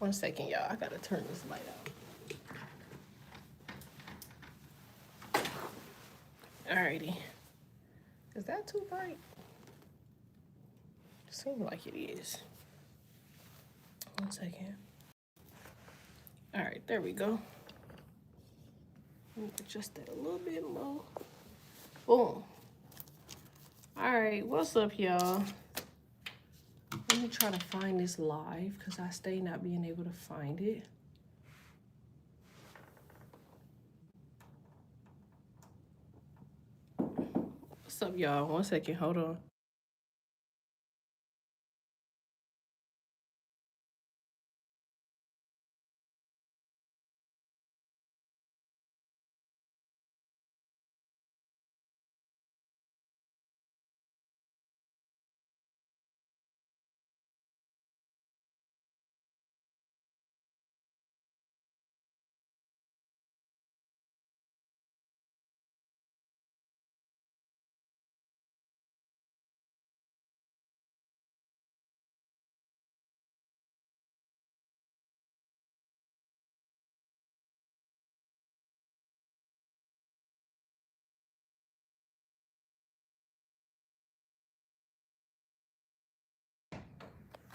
1 second, y'all. I gotta turn this light out. Alrighty. Is that too bright? Seems like it is. 1 second. Alright, there we go. Let me adjust that a little bit more. Boom. Alright, what's up, y'all? Let me try to find this live because I stay not being able to find it. What's up, y'all? 1 second, hold on.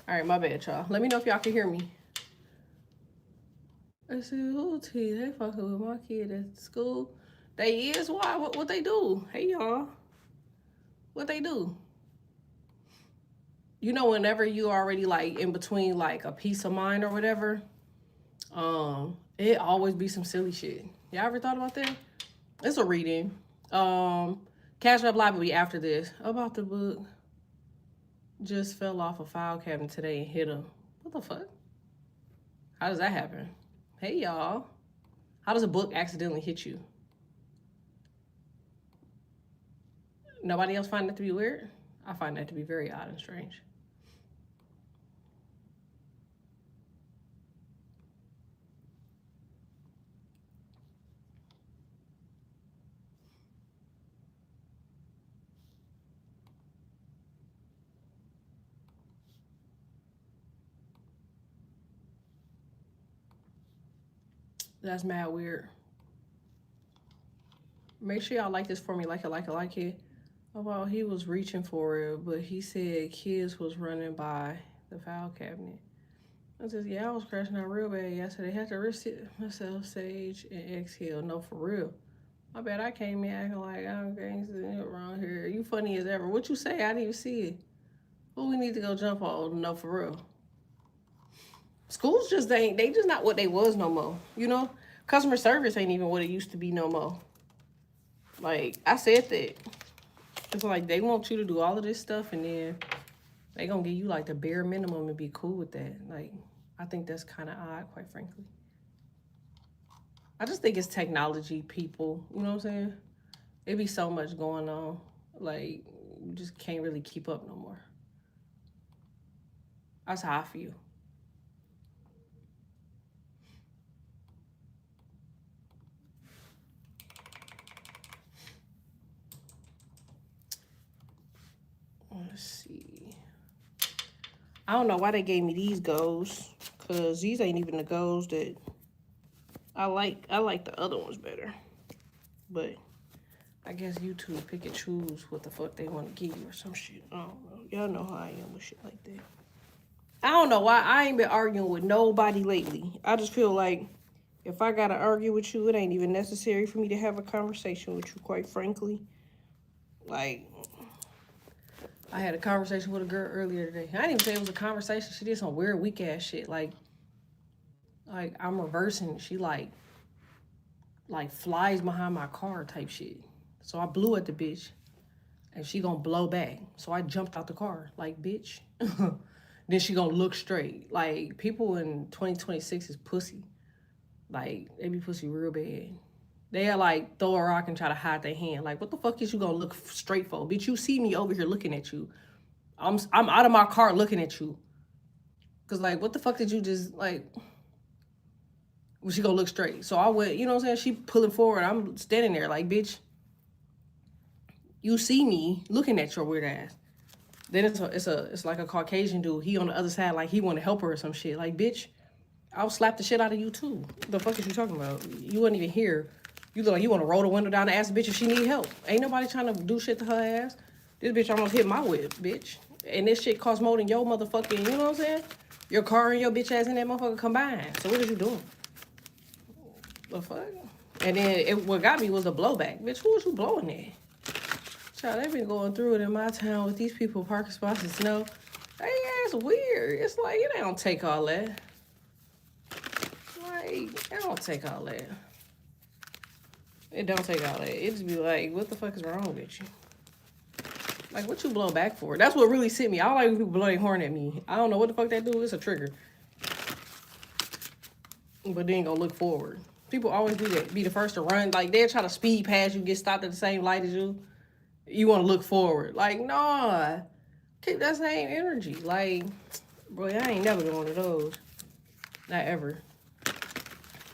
All right, my bad, y'all. Let me know if y'all can hear me. I said, oh, T, they fucking with my kid at school. They is? Why? What they do? Hey, y'all. What they do? You know, whenever you already, like, in between, like, a peace of mind or whatever, it always be some silly shit. Y'all ever thought about that? It's a reading. Cash Up Live will be after this. About the book. Just fell off a file cabinet today and hit him. What the fuck? How does that happen? Hey, y'all. How does a book accidentally hit you? Nobody else find that to be weird? I find that to be very odd and strange. That's mad weird. Make sure y'all like this for me. Like it. Oh, well, he was reaching for it, but he said kids was running by the file cabinet. I said, yeah, I was crashing out real bad yesterday. Had to reset myself, sage, and exhale. No, for real. My bad, I came in acting like I'm gangster around here. You funny as ever. What you say? I didn't even see it. Who we need to go jump on? No, for real. Schools just ain't, they just not what they was no more. You know? Customer service ain't even what it used to be no more. Like, I said that. It's like they want you to do all of this stuff and then they gonna give you like the bare minimum and be cool with that. Like, I think that's kind of odd, quite frankly. I just think it's technology, people. You know what I'm saying? It be so much going on. Like, you just can't really keep up no more. That's how I feel. Let's see. I don't know why they gave me these goals, because these ain't even the goals that I like. I like the other ones better. But I guess YouTube pick and choose what the fuck they want to give you or some shit. I don't know. Y'all know how I am with shit like that. I don't know why I ain't been arguing with nobody lately. I just feel like if I gotta argue with you, it ain't even necessary for me to have a conversation with you, quite frankly. Like, I had a conversation with a girl earlier today. I didn't even say it was a conversation. She did some weird weak ass shit. Like I'm reversing. She like flies behind my car type shit. So I blew at the bitch and she gonna blow back. So I jumped out the car like, bitch. Then she gonna look straight. Like, people in 2026 is pussy. Like, they be pussy real bad. They'll like throw a rock and try to hide their hand. Like, what the fuck is you gonna look straight for? Bitch, you see me over here looking at you. I'm out of my car looking at you. Cause like, what the fuck did you just like? Well, she gonna look straight. So I went, you know what I'm saying? She pulling forward. I'm standing there like, bitch, you see me looking at your weird ass. Then it's like a Caucasian dude. He on the other side, like he want to help her or some shit. Like, bitch, I'll slap the shit out of you too. The fuck is you talking about? You wasn't even here. You look like you want to roll the window down and ask the bitch if she need help. Ain't nobody trying to do shit to her ass. This bitch almost hit my whip, bitch. And this shit costs more than your motherfucking, you know what I'm saying? Your car and your bitch ass in that motherfucker combined. So what is you doing? The fuck? And then what got me was the blowback. Bitch, who was you blowing at? Child, they been going through it in my town with these people parking spots in snow. They ass weird. It's like, it don't take all that. Like, it don't take all that. It don't take all that. It just be like, what the fuck is wrong with you? Like, what you blow back for? That's what really sent me. I don't like when people blow their horn at me. I don't know what the fuck that do. It's a trigger. But then gonna look forward. People always do that. Be the first to run. Like, they'll try to speed past you, get stopped at the same light as you. You want to look forward. Like, nah. Keep that same energy. Like, bro, I ain't never been one of those. Not ever.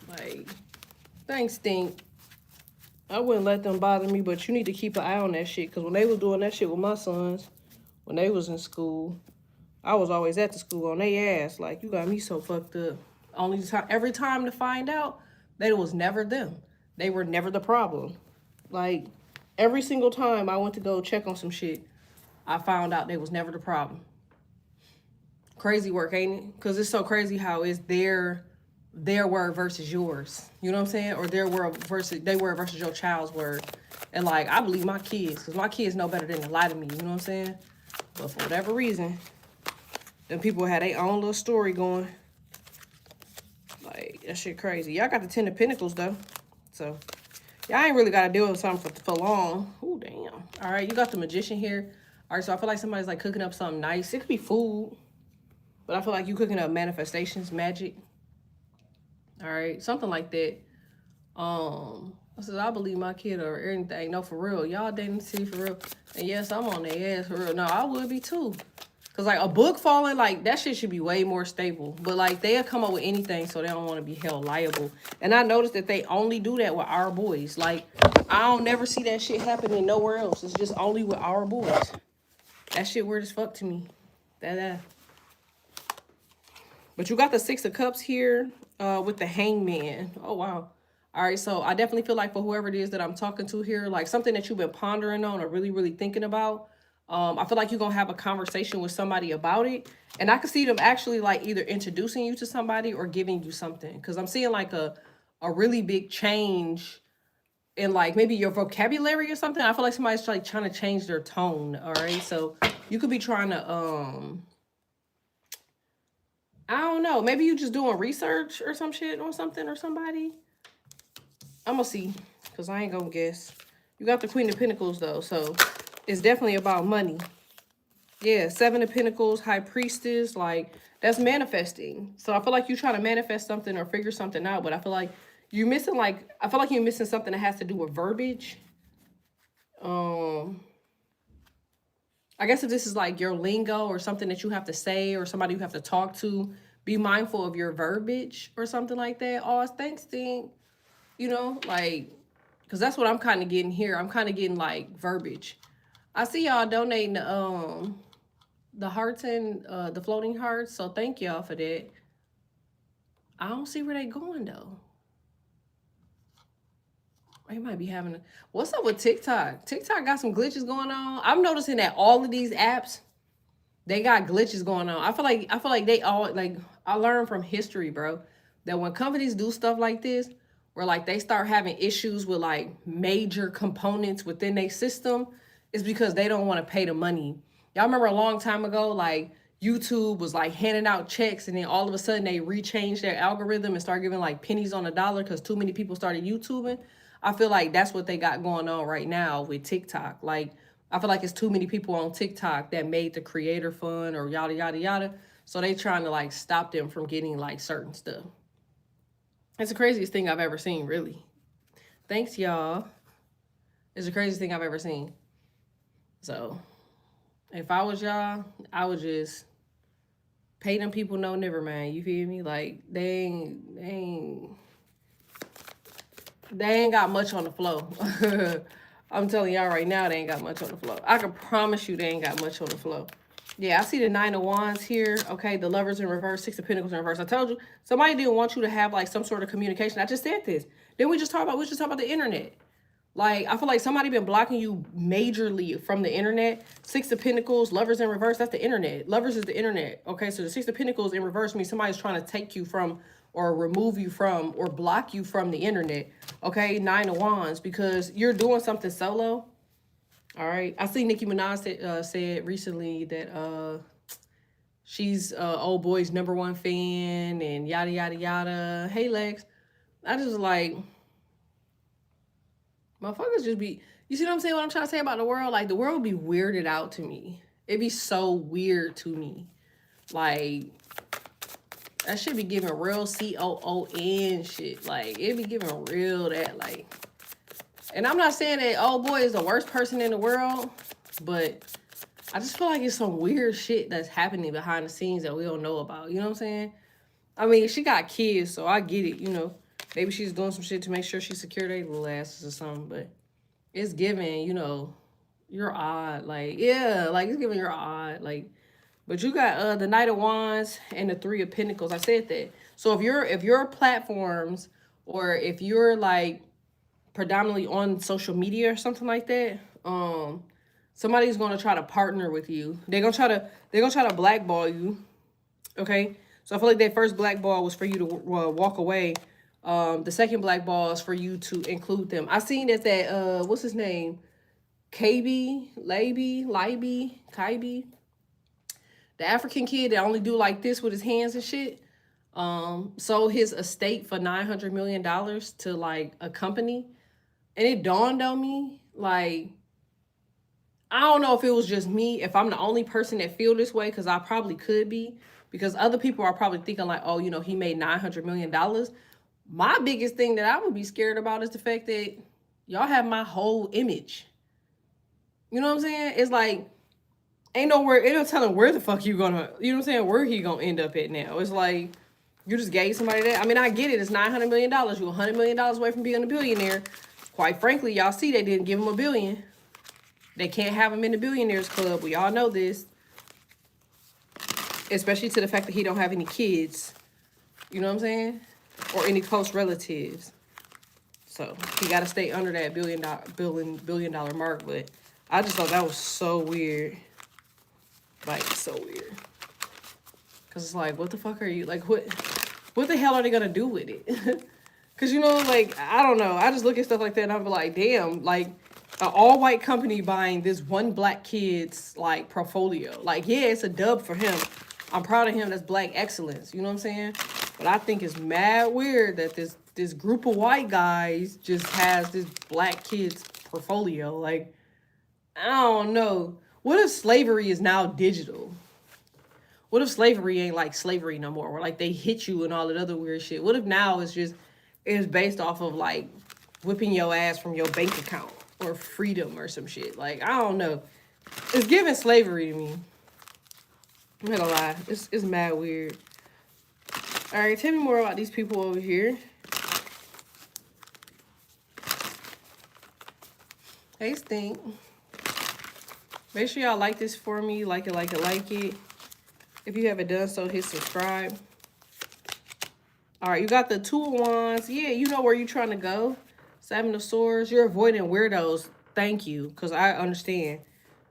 Like, thanks, Stink. I wouldn't let them bother me, but you need to keep an eye on that shit. Because when they was doing that shit with my sons, when they was in school, I was always at the school on their ass. Like, you got me so fucked up. Every time to find out, that it was never them. They were never the problem. Like, every single time I went to go check on some shit, I found out they was never the problem. Crazy work, ain't it? Because it's so crazy how it's their word versus yours. You know what I'm saying? Or their word versus your child's word. And like, I believe my kids, because my kids know better than to lie to me. You know what I'm saying? But for whatever reason, them people had their own little story going. Like, that shit crazy. Y'all got the 10 of Pentacles, though. So, y'all ain't really got to deal with something for long. Ooh, damn. All right, you got the Magician here. All right, so I feel like somebody's, like, cooking up something nice. It could be food. But I feel like you cooking up manifestations, magic. All right, something like that. I said, I believe my kid or anything. No, for real. Y'all dating to see for real. And yes, I'm on their ass for real. No, I would be too. Because, like, a book falling, like, that shit should be way more stable. But, like, they'll come up with anything so they don't want to be held liable. And I noticed that they only do that with our boys. Like, I don't never see that shit happening nowhere else. It's just only with our boys. That shit weird as fuck to me. But you got the 6 of Cups here with the Hangman. Oh, wow. All right, so I definitely feel like for whoever it is that I'm talking to here, like something that you've been pondering on or really, really thinking about, I feel like you're going to have a conversation with somebody about it. And I can see them actually like either introducing you to somebody or giving you something. Because I'm seeing like a really big change in like maybe your vocabulary or something. I feel like somebody's like trying to change their tone. All right, so you could be trying to, I don't know, maybe you just doing research or some shit on something or somebody. I'm going to see, because I ain't going to guess. You got the Queen of Pentacles, though, so it's definitely about money. Yeah, 7 of Pentacles, High Priestess, like, that's manifesting. So I feel like you're trying to manifest something or figure something out, but I feel like you're missing, like, I feel like you're missing something that has to do with verbiage. I guess if this is, like, your lingo or something that you have to say or somebody you have to talk to, be mindful of your verbiage or something like that. Oh, thanks, Stink. You know, like, because that's what I'm kind of getting here. I'm kind of getting, like, verbiage. I see y'all donating the hearts and the floating hearts. So thank y'all for that. I don't see where they going, though. They might be having what's up with TikTok? TikTok got some glitches going on. I'm noticing that all of these apps, they got glitches going on. I feel like they all, like, I learned from history, bro, that when companies do stuff like this, where like they start having issues with like major components within their system, is because they don't want to pay the money. Y'all remember a long time ago, like YouTube was like handing out checks and then all of a sudden they rechanged their algorithm and started giving like pennies on the dollar because too many people started YouTubing. I feel like that's what they got going on right now with TikTok. Like, I feel like it's too many people on TikTok that made the creator fund or yada, yada, yada. So they trying to like stop them from getting like certain stuff. It's the craziest thing I've ever seen, really. Thanks, y'all. It's the craziest thing I've ever seen. So, if I was y'all, I would just pay them people no never mind. You feel me? Like, they ain't got much on the flow. I'm telling y'all right now, they ain't got much on the flow. I can promise you they ain't got much on the flow. Yeah, I see the 9 of Wands here. Okay, the Lovers in reverse, 6 of Pentacles in reverse. I told you, somebody didn't want you to have like some sort of communication. I just said this. Then we just talk about the internet. Like, I feel like somebody been blocking you majorly from the internet. 6 of Pentacles, Lovers in reverse, that's the internet. Lovers is the internet. Okay, so the 6 of Pentacles in reverse means somebody's trying to take you from or remove you from or block you from the internet. Okay, 9 of Wands, because you're doing something solo. All right, I see Nicki Minaj said recently that she's old boy's #1 fan and yada yada yada. Hey Lex, I just like, motherfuckers just be, you see what I'm saying? What I'm trying to say about the world? Like, the world would be weirded out to me. It'd be so weird to me. Like, that should be giving real COON shit. Like, it'd be giving real that, like. And I'm not saying that old boy is the worst person in the world, but I just feel like it's some weird shit that's happening behind the scenes that we don't know about. You know what I'm saying? I mean, she got kids, so I get it, you know. Maybe she's doing some shit to make sure she secure their little asses or something, but it's giving, you know, you're odd. Like, yeah, like, it's giving you're odd. Like, but you got the Knight of Wands and the 3 of Pentacles. I said that. So if your platforms, or if you're like predominantly on social media or something like that, somebody's gonna try to partner with you. They're gonna try to blackball you. Okay, so I feel like that first blackball was for you to walk away. The second blackball is for you to include them. I seen that what's his name, Kaibi, the African kid that only do like this with his hands and shit. Sold his estate for $900 million to like a company. And it dawned on me, like, I don't know if it was just me, if I'm the only person that feel this way, because I probably could be, because other people are probably thinking like, oh, you know, he made $900 million. My biggest thing that I would be scared about is the fact that y'all have my whole image. You know what I'm saying? It's like, ain't no telling where the fuck you gonna, you know what I'm saying, where he gonna end up at now. It's like, you just gave somebody that. I mean, I get it, it's $900 million. You $100 million away from being a billionaire. Quite frankly, y'all see they didn't give him $1 billion. They can't have him in the billionaires club. We all know this. Especially to the fact that he don't have any kids. You know what I'm saying? Or any close relatives. So he got to stay under that billion dollar mark. But I just thought that was so weird. Like, so weird. Because it's like, what the fuck are you? Like, what the hell are they going to do with it? Because, you know, like, I don't know. I just look at stuff like that and I'm like, damn, like, an all-white company buying this one black kid's, like, portfolio. Like, yeah, it's a dub for him. I'm proud of him. That's black excellence. You know what I'm saying? But I think it's mad weird that this group of white guys just has this black kid's portfolio. Like, I don't know. What if slavery is now digital? What if slavery ain't like slavery no more? Where, like, they hit you and all that other weird shit. What if now it's based off of, like, whipping your ass from your bank account or freedom or some shit? Like, I don't know. It's giving slavery to me. I'm not gonna lie. It's mad weird. All right, tell me more about these people over here. Hey, Stink. Make sure y'all like this for me. Like it. If you haven't done so, hit subscribe. All right, you got the 2 of Wands. Yeah, you know where you're trying to go. 7 of Swords. You're avoiding weirdos. Thank you, because I understand.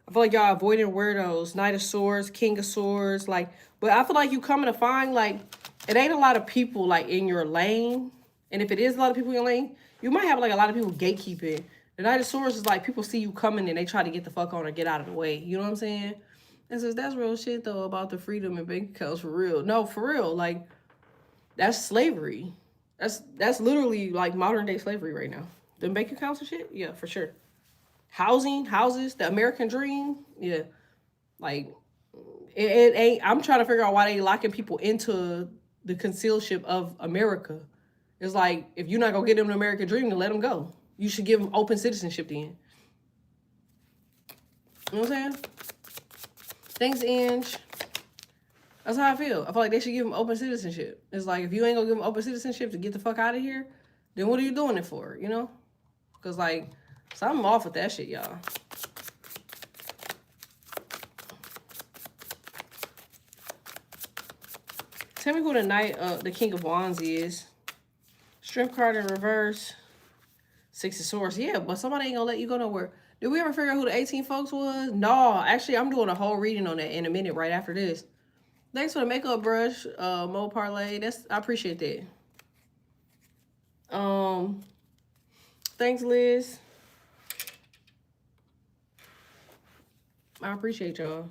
I feel like y'all avoiding weirdos. Knight of Swords, King of Swords. Like, but I feel like you coming to find, like, it ain't a lot of people, like, in your lane. And if it is a lot of people in your lane, you might have, like, a lot of people gatekeeping. The Knight of Swords is like people see you coming and they try to get the fuck on or get out of the way. You know what I'm saying? And says that's real shit, though, about the freedom and bank accounts, for real. No, for real. Like, that's slavery. That's literally like modern day slavery right now. The bank accounts and shit? Yeah, for sure. Houses, the American dream. Yeah. Like, it ain't, I'm trying to figure out why they locking people into the concealship of America. It's like, if you're not gonna get them the American dream, then let them go. You should give them open citizenship then. You know what I'm saying? Thanks, Inge. That's how I feel. I feel like they should give them open citizenship. It's like, if you ain't gonna give them open citizenship to get the fuck out of here, then what are you doing it for, you know? Because, like, something off with that shit, y'all. Tell me who the Knight, the King of Wands is. Strength card in reverse. Six of Swords. Yeah, but somebody ain't gonna let you go nowhere. Did we ever figure out who the 18 folks was? No, actually, I'm doing a whole reading on that in a minute right after this. Thanks for the makeup brush, Mo Parlay. I appreciate that. Thanks, Liz. I appreciate y'all.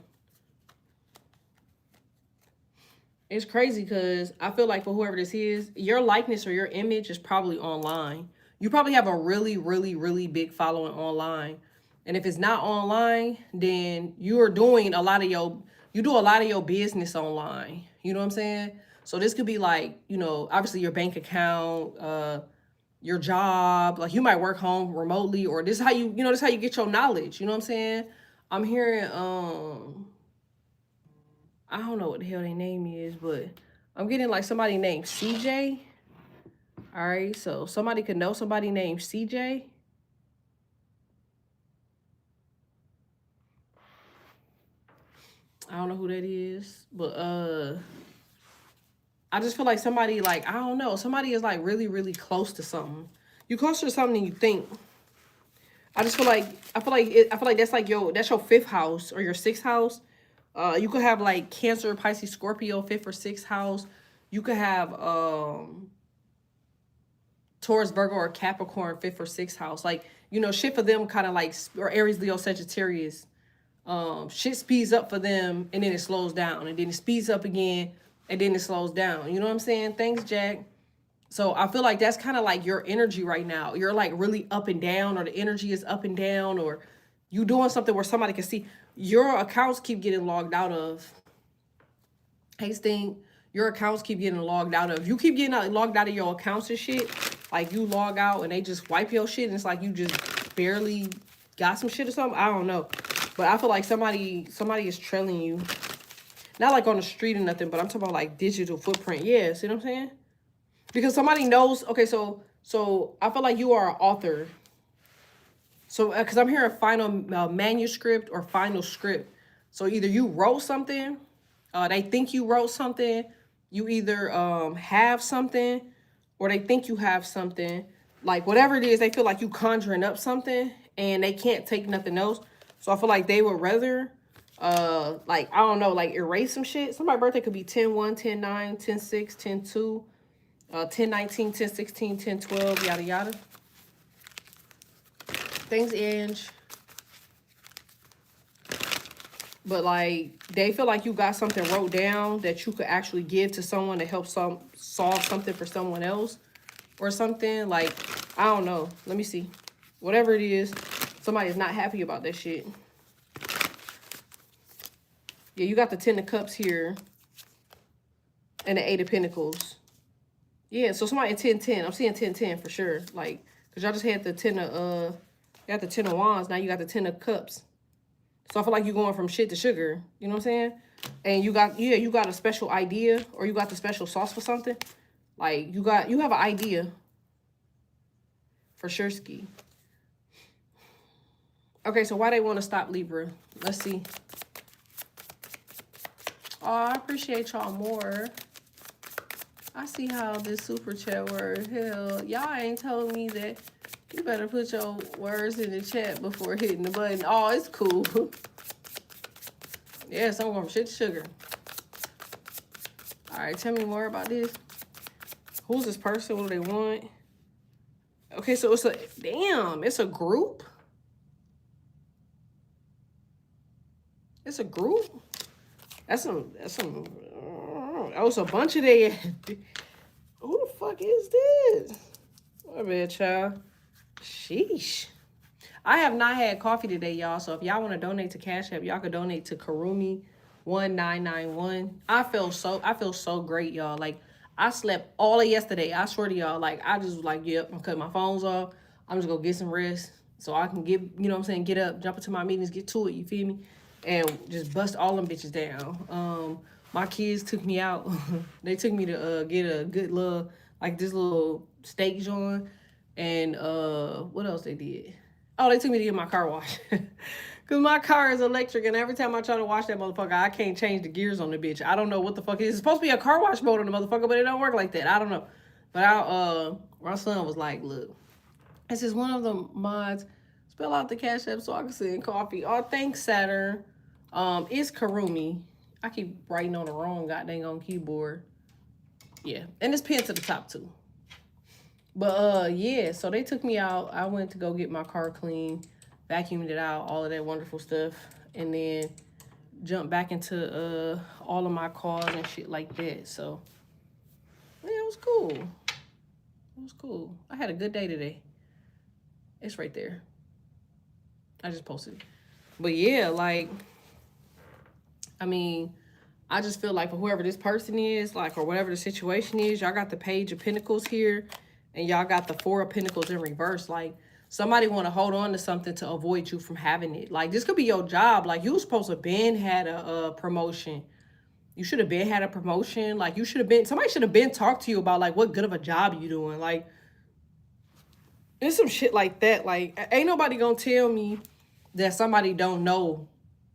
It's crazy because I feel like for whoever this is, your likeness or your image is probably online. You probably have a really, really, really big following online. And if it's not online, then you are doing a lot of your business online. You know what I'm saying? So this could be like, you know, obviously your bank account, your job, like you might work home remotely, or this is how this is how you get your knowledge. You know what I'm saying? I'm hearing, I don't know what the hell their name is, but I'm getting like somebody named CJ. All right, so somebody could know somebody named CJ. I don't know who that is, but I just feel like somebody, like, I don't know, somebody is like really, really close to something. You're closer to something than you think. I feel like that's like that's your fifth house or your sixth house. You could have like Cancer, Pisces, Scorpio, fifth or sixth house. You could have Taurus, Virgo, or Capricorn, fifth or sixth house. Like, you know, shit for them kind of like, or Aries, Leo, Sagittarius. Shit speeds up for them and then it slows down. And then it speeds up again and then it slows down. You know what I'm saying? Thanks, Jack. So I feel like that's kind of like your energy right now. You're like really up and down, or the energy is up and down, or you doing something where somebody can see. Your accounts keep getting logged out of. Hey, Sting, your accounts keep getting logged out of. You keep getting logged out of your accounts and shit. Like you log out and they just wipe your shit and it's like you just barely got some shit or something. I don't know. But I feel like somebody is trailing you. Not like on the street or nothing, but I'm talking about like digital footprint. Yeah, see what I'm saying? Because somebody knows. Okay, so I feel like you are an author. So because I'm hearing final manuscript or final script. So either you wrote something, they think you wrote something, you either have something, or they think you have something. Like whatever it is, they feel like you conjuring up something and they can't take nothing else. So I feel like they would rather like, I don't know, like erase some shit. Somebody's birthday could be 10-1, 10-9, 10-6, 10-2. 10-19, 10-16, 10-12, yada yada. Thanks, Ange. But like they feel like you got something wrote down that you could actually give to someone to help solve something for someone else or something. Like, I don't know. Let me see. Whatever it is, somebody's not happy about that shit. Yeah, you got the 10 of Cups here and the 8 of Pentacles. Yeah, so somebody in 10-10. I'm seeing 10-10 for sure. Like, because y'all just had the 10 of, you got the 10 of Wands. Now you got the 10 of Cups. So I feel like you're going from shit to sugar. You know what I'm saying? And you got, yeah, you got a special idea or you got the special sauce for something. Like, you have an idea. For sure, ski. Okay, so why they want to stop Libra? Let's see. Oh, I appreciate y'all more. I see how this super chat word. Hell, y'all ain't told me that. You better put your words in the chat before hitting the button. Oh, it's cool. Yeah, some from shit to sugar. All right, tell me more about this. Who's this person? What do they want? Okay, so it's a group. It's a group. That's some. Oh, it's a bunch of they. Who the fuck is this? My bad, child. Sheesh. I have not had coffee today, y'all. So if y'all want to donate to Cash App, y'all could donate to Karumi1991. I feel so great, y'all. Like, I slept all of yesterday. I swear to y'all. Like, I just was like, yep, I'm cutting my phones off. I'm just gonna get some rest so I can get, you know what I'm saying, get up, jump into my meetings, get to it, you feel me? And just bust all them bitches down. My kids took me out. They took me to get a good little, like this little steak joint. And what else they did? Oh, they took me to get my car washed. Cause my car is electric, and every time I try to wash that motherfucker, I can't change the gears on the bitch. I don't know what the fuck it is. It's supposed to be a car wash mode on the motherfucker, but it don't work like that. I don't know. But my son was like, look, this is one of the mods. Spell out the Cash App so I can send coffee. Oh, thanks, Saturn. It's Karumi. I keep writing on the wrong goddamn on keyboard. Yeah, and it's pinned to the top too. But yeah, so they took me out. I went to go get my car clean, vacuumed it out, all of that wonderful stuff, and then jumped back into all of my cars and shit like that. So yeah, it was cool. It was cool. I had a good day today. It's right there. I just posted it. But yeah, like, I mean, I just feel like for whoever this person is, like, or whatever the situation is, y'all got the Page of Pentacles here, and y'all got the Four of Pentacles in reverse. Like, somebody want to hold on to something to avoid you from having it. Like, this could be your job. Like, you were supposed to have been had a promotion. You should have been had a promotion. Like, you should have been, somebody should have been talked to you about, like, what good of a job you doing. Like, it's some shit like that. Like, ain't nobody gonna tell me that somebody don't know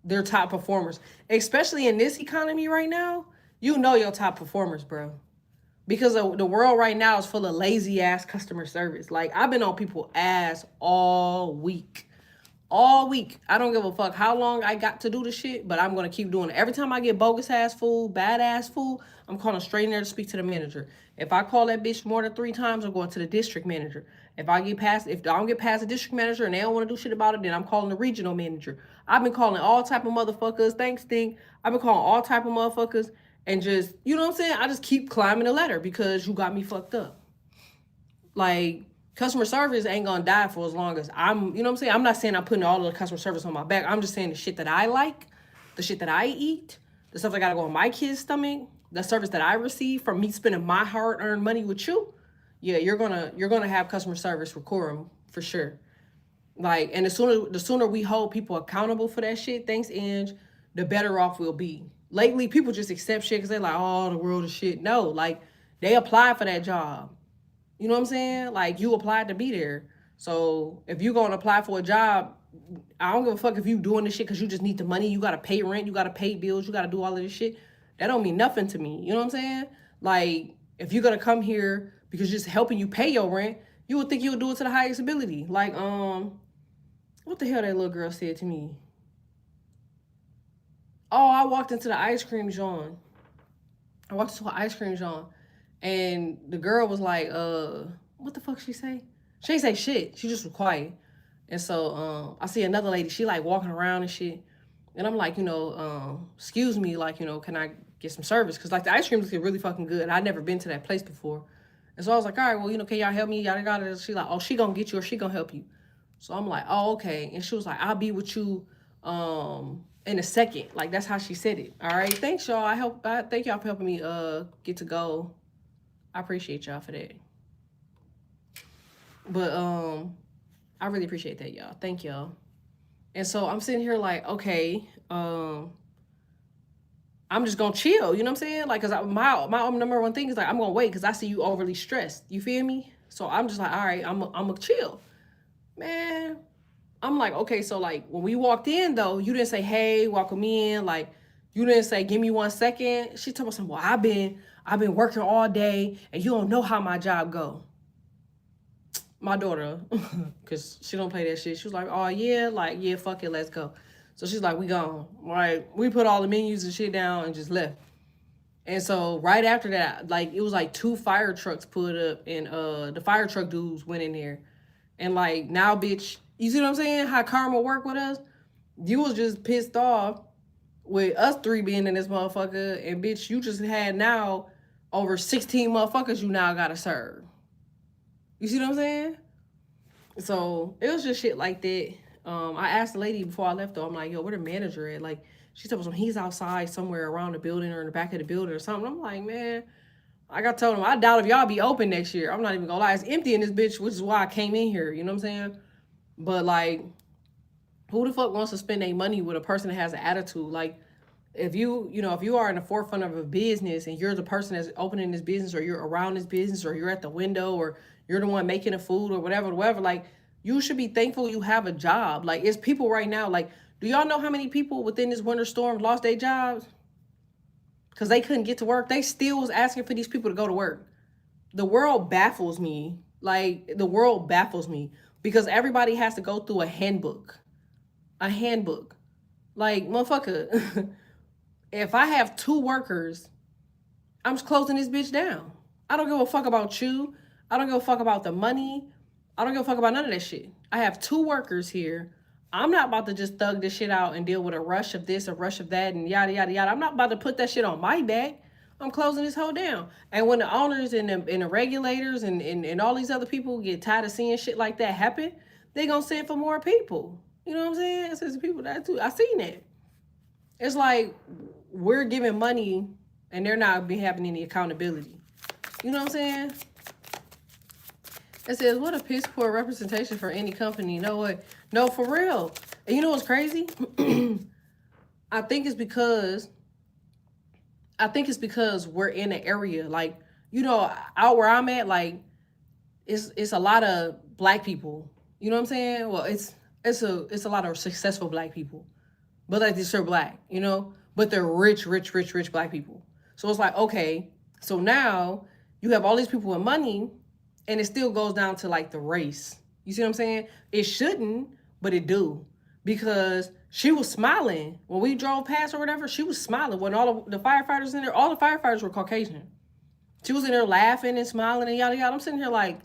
their top performers, especially in this economy right now. You know your top performers, bro, because the world right now is full of lazy ass customer service. Like, I've been on people's ass all week. I don't give a fuck how long I got to do the shit, but I'm gonna keep doing it. Every time I get bogus ass food, bad ass food, I'm calling straight in there to speak to the manager. If I call that bitch more than 3 times, I'm going to the district manager. If I don't get past the district manager and they don't want to do shit about it, then I'm calling the regional manager. I've been calling all type of motherfuckers. Thanks, Stink. I've been calling all type of motherfuckers, and just, you know what I'm saying? I just keep climbing the ladder because you got me fucked up. Like, customer service ain't gonna die for as long as I'm, you know what I'm saying? I'm not saying I'm putting all of the customer service on my back. I'm just saying the shit that I like, the shit that I eat, the stuff that gotta go in my kid's stomach, the service that I receive from me spending my hard-earned money with you. Yeah, you're gonna have customer service quorum for sure. Like, and the sooner we hold people accountable for that shit, thanks, Ange, the better off we'll be. Lately, people just accept shit because they're like, oh, the world is shit. No, like, they applied for that job. You know what I'm saying? Like, you applied to be there. So if you're going to apply for a job, I don't give a fuck if you doing this shit because you just need the money. You got to pay rent. You got to pay bills. You got to do all of this shit. That don't mean nothing to me. You know what I'm saying? Like, if you're going to come here because just helping you pay your rent, you would think you would do it to the highest ability. Like, what the hell that little girl said to me? Oh, I walked into the ice cream joint. And the girl was like, what the fuck she say? She ain't say shit. She just was quiet. And so I see another lady, she like walking around and shit. And I'm like, excuse me, like, can I get some service? Because like the ice cream looks really fucking good. I'd never been to that place before. And so I was like, all right, well, can y'all help me? Yada yada. She like, oh, she gonna get you or she gonna help you. So I'm like, oh, okay. And she was like, I'll be with you in a second. Like, that's how she said it. All right. Thanks, y'all. I thank y'all for helping me get to go. I appreciate y'all for that. But I really appreciate that, y'all. Thank y'all. And so I'm sitting here like, okay, I'm just gonna chill. You know what I'm saying? Like, cause my number one thing is like, I'm gonna wait because I see you overly stressed. You feel me? So I'm just like, all right, I'm gonna chill, man. I'm like, okay, so like when we walked in though, you didn't say, hey, welcome in. Like, you didn't say, give me 1 second. She told me something. Well, I've been working all day and you don't know how my job go. My daughter, because she don't play that shit. She was like, oh yeah, like, yeah, fuck it, let's go. So she's like, we gone. Right? We put all the menus and shit down and just left. And so right after that, like, it was like 2 fire trucks put up and the fire truck dudes went in there. And like, now, bitch, you see what I'm saying? How karma work with us? You was just pissed off with us 3 being in this motherfucker. And bitch, you just had now over 16 motherfuckers you now gotta serve. You see what I'm saying? So it was just shit like that. I asked the lady before I left though, I'm like, yo, where the manager at? Like, she told me he's outside somewhere around the building or in the back of the building or something. I'm like, man, like I told him, I doubt if y'all be open next year. I'm not even gonna lie. It's empty in this bitch, which is why I came in here. You know what I'm saying? But like, who the fuck wants to spend their money with a person that has an attitude? Like, if you are in the forefront of a business and you're the person that's opening this business or you're around this business or you're at the window or you're the one making the food or whatever, like, you should be thankful you have a job. Like, it's people right now, like, Do y'all know how many people within this winter storm lost their jobs? Because they couldn't get to work. They still was asking for these people to go to work. The world baffles me. Like, the world baffles me. Because everybody has to go through a handbook. A handbook. Like, motherfucker, if I have 2 workers, I'm just closing this bitch down. I don't give a fuck about you. I don't give a fuck about the money. I don't give a fuck about none of that shit. I have 2 workers here. I'm not about to just thug this shit out and deal with a rush of this, a rush of that, and yada, yada, yada. I'm not about to put that shit on my back. I'm closing this whole down. And when the owners and the regulators and all these other people get tired of seeing shit like that happen, they gonna send for more people. You know what I'm saying? It says people that too. I seen that. It's like we're giving money and they're not having any accountability. You know what I'm saying? It says, what a piss poor representation for any company. No way. No, for real. And you know what's crazy? I think it's because we're in an area, like, you know, out where I'm at, like, it's a lot of black people. You know what I'm saying? Well, it's a lot of successful black people. But like, they're still black, you know? But they're rich black people. So it's like, okay, so now you have all these people with money, and it still goes down to like the race. You see what I'm saying? It shouldn't, but it do. Because she was smiling. When we drove past or whatever, she was smiling. When all of the firefighters in there, all the firefighters were Caucasian. She was in there laughing and smiling and yada yada. I'm sitting here like,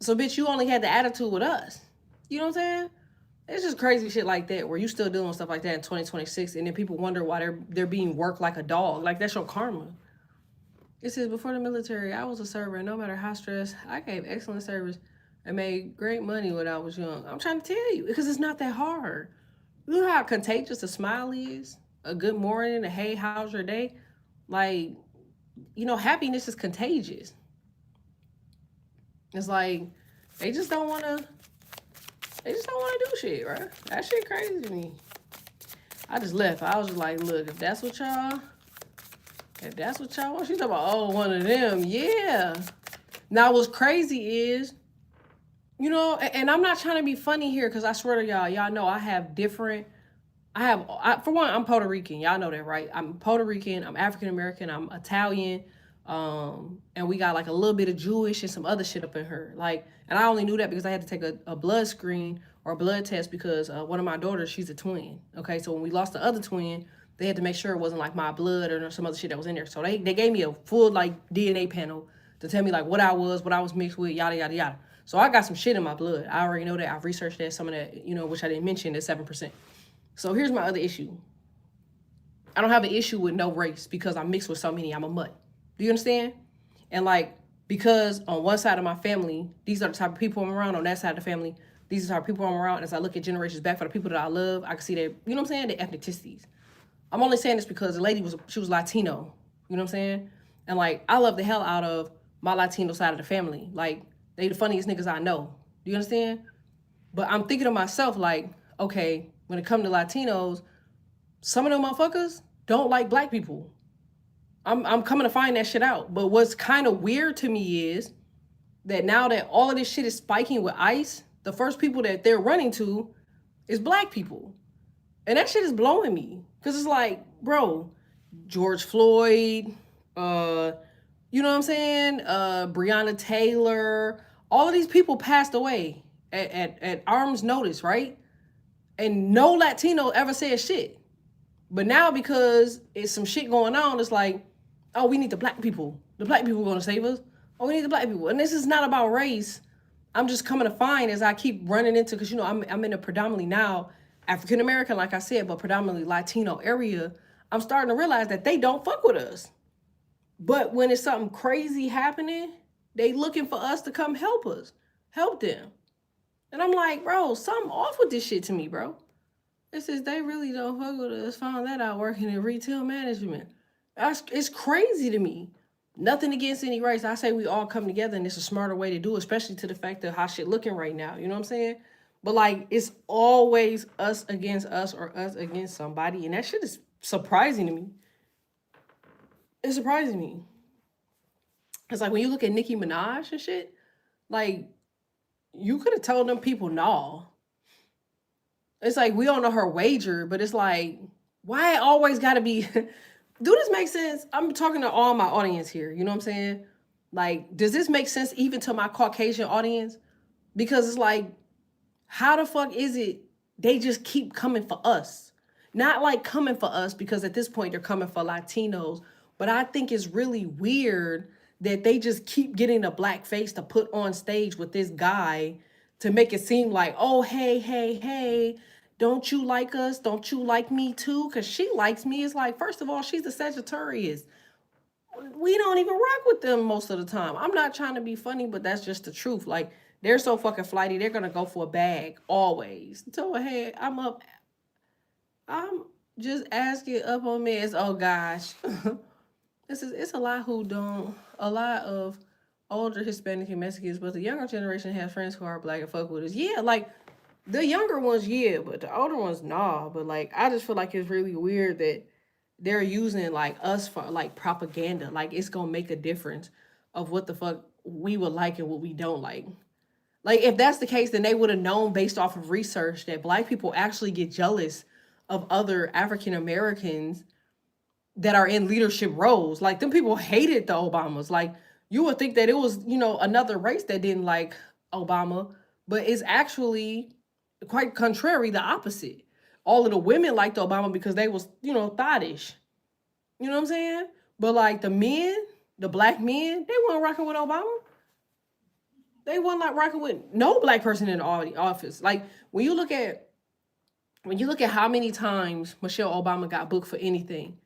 so bitch, you only had the attitude with us. You know what I'm saying? It's just crazy shit like that where you still doing stuff like that in 2026, and then people wonder why they're being worked like a dog. Like, that's your karma. It says, before the military, I was a server, and no matter how stressed, I gave excellent service and made great money when I was young. I'm trying to tell you, because it's not that hard. You know how contagious a smile is? A good morning, a hey, how's your day? Like, you know, happiness is contagious. It's like, they just don't want to do shit, right? That shit crazy to me. I just left. I was just like, look, if that's what y'all want, she's talking about, oh, one of them. Yeah. Now, what's crazy is, you know, and I'm not trying to be funny here, because I swear to y'all know for one, I'm Puerto Rican. Y'all know that, right? I'm Puerto Rican. I'm African American. I'm Italian. And we got like a little bit of Jewish and some other shit up in her. Like, and I only knew that because I had to take a blood screen or a blood test because one of my daughters, she's a twin. Okay, so when we lost the other twin, they had to make sure it wasn't like my blood or some other shit that was in there. So they gave me a full like DNA panel to tell me like what I was mixed with, yada, yada, yada. So I got some shit in my blood. I already know that. I've researched that, some of that, you know, which I didn't mention, is 7%. So here's my other issue. I don't have an issue with no race because I'm mixed with so many. I'm a mutt. Do you understand? And like, because on one side of my family, these are the type of people I'm around. On that side of the family, these are the type of people I'm around. As I look at generations back for the people that I love, I can see their, you know what I'm saying, their ethnicities. I'm only saying this because the lady was Latino. You know what I'm saying? And like, I love the hell out of my Latino side of the family. Like, they the funniest niggas I know. Do you understand? But I'm thinking to myself, like, okay, when it comes to Latinos, some of them motherfuckers don't like black people. I'm coming to find that shit out. But what's kind of weird to me is that now that all of this shit is spiking with ICE, the first people that they're running to is black people. And that shit is blowing me. Because it's like, bro, George Floyd, you know what I'm saying? Breonna Taylor, all of these people passed away at arm's notice, right? And no Latino ever said shit. But now because it's some shit going on, it's like, oh, we need the black people. The black people are going to save us. Oh, we need the black people. And this is not about race. I'm just coming to find as I keep running into, because, you know, I'm in a predominantly now African-American, like I said, but predominantly Latino area. I'm starting to realize that they don't fuck with us. But when it's something crazy happening, they looking for us to come help them. And I'm like, bro, something off with this shit to me, bro. It says they really don't fuck with us. Found that out working in retail management. It's crazy to me. Nothing against any race. I say we all come together, and it's a smarter way to do it, especially to the fact of how shit looking right now. You know what I'm saying? But like, it's always us against us or us against somebody. And that shit is surprising to me. It's surprising me. It's like when you look at Nicki Minaj and shit, like, you could have told them people no. It's like we don't know her wager, but it's like, why it always gotta be do this make sense? I'm talking to all my audience here, you know what I'm saying? Like, does this make sense even to my Caucasian audience? Because it's like, how the fuck is it they just keep coming for us? Not like coming for us because at this point they're coming for Latinos, but I think it's really weird that they just keep getting a black face to put on stage with this guy to make it seem like, oh, hey, hey, hey, don't you like us? Don't you like me too? Because she likes me. It's like, first of all, she's a Sagittarius. We don't even rock with them most of the time. I'm not trying to be funny, but that's just the truth. Like, they're so fucking flighty, they're gonna go for a bag always. So hey, I'm just asking up on meds. Oh gosh. It's a lot who don't, a lot of older Hispanic and Mexicans, but the younger generation has friends who are black and fuck with us. Yeah, like the younger ones, yeah, but the older ones, nah. But like I just feel like it's really weird that they're using like us for like propaganda. Like it's gonna make a difference of what the fuck we would like and what we don't like. Like if that's the case, then they would have known based off of research that black people actually get jealous of other African Americans that are in leadership roles. Like them people hated the Obamas. Like you would think that it was, another race that didn't like Obama, but it's actually quite contrary, the opposite. All of the women liked Obama because they was, thottish. You know what I'm saying? But like the men, the black men, they weren't rocking with Obama. They wasn't like rocking with no black person in the office. Like when you look at how many times Michelle Obama got booked for anything,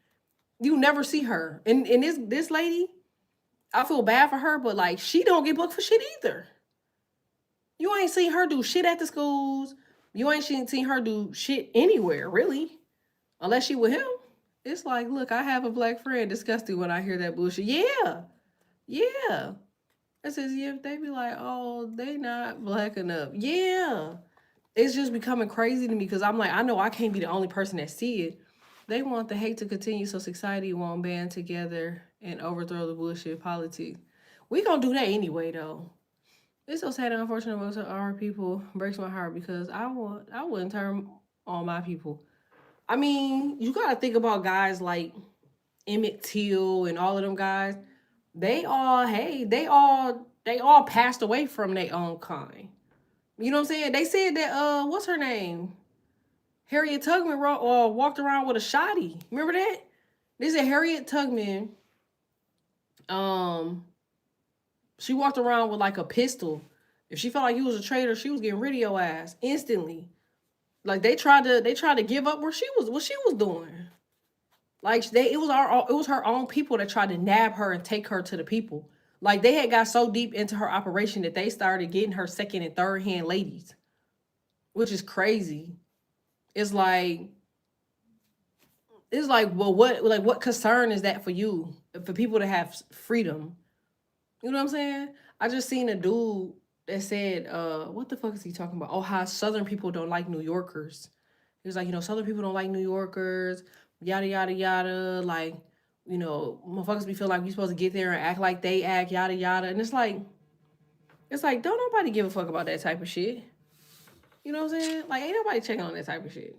you never see her. And this lady, I feel bad for her, but like she don't get booked for shit either. You ain't seen her do shit at the schools. You ain't seen her do shit anywhere, really. Unless she with him. It's like, look, I have a black friend. Disgusting when I hear that bullshit. Yeah. Yeah. It says, yeah, they be like, oh, they not black enough. Yeah. It's just becoming crazy to me because I'm like, I know I can't be the only person that see it. They want the hate to continue so society won't band together and overthrow the bullshit politics. We gonna do that anyway, though. It's so sad and unfortunate most of our people breaks my heart because I wouldn't turn on my people. I mean, you gotta think about guys like Emmett Till and all of them guys. They all passed away from their own kind. You know what I'm saying? They said that what's her name? Harriet Tubman walked around with a shotty. Remember that? They said Harriet Tubman, um, she walked around with like a pistol. If she felt like you was a traitor, she was getting rid of your ass instantly. Like they tried to give up what she was doing. Like it was her own people that tried to nab her and take her to the people. Like they had got so deep into her operation that they started getting her second and third hand ladies, which is crazy. It's like well, what concern is that for you? For people to have freedom, you know what I'm saying? I just seen a dude that said, what the fuck is he talking about? Oh, how Southern people don't like New Yorkers. He was like, Southern people don't like New Yorkers, yada yada yada. Like, motherfuckers be feel like we supposed to get there and act like they act, yada yada. And it's like, don't nobody give a fuck about that type of shit. You know what I'm saying? Like, ain't nobody checking on that type of shit.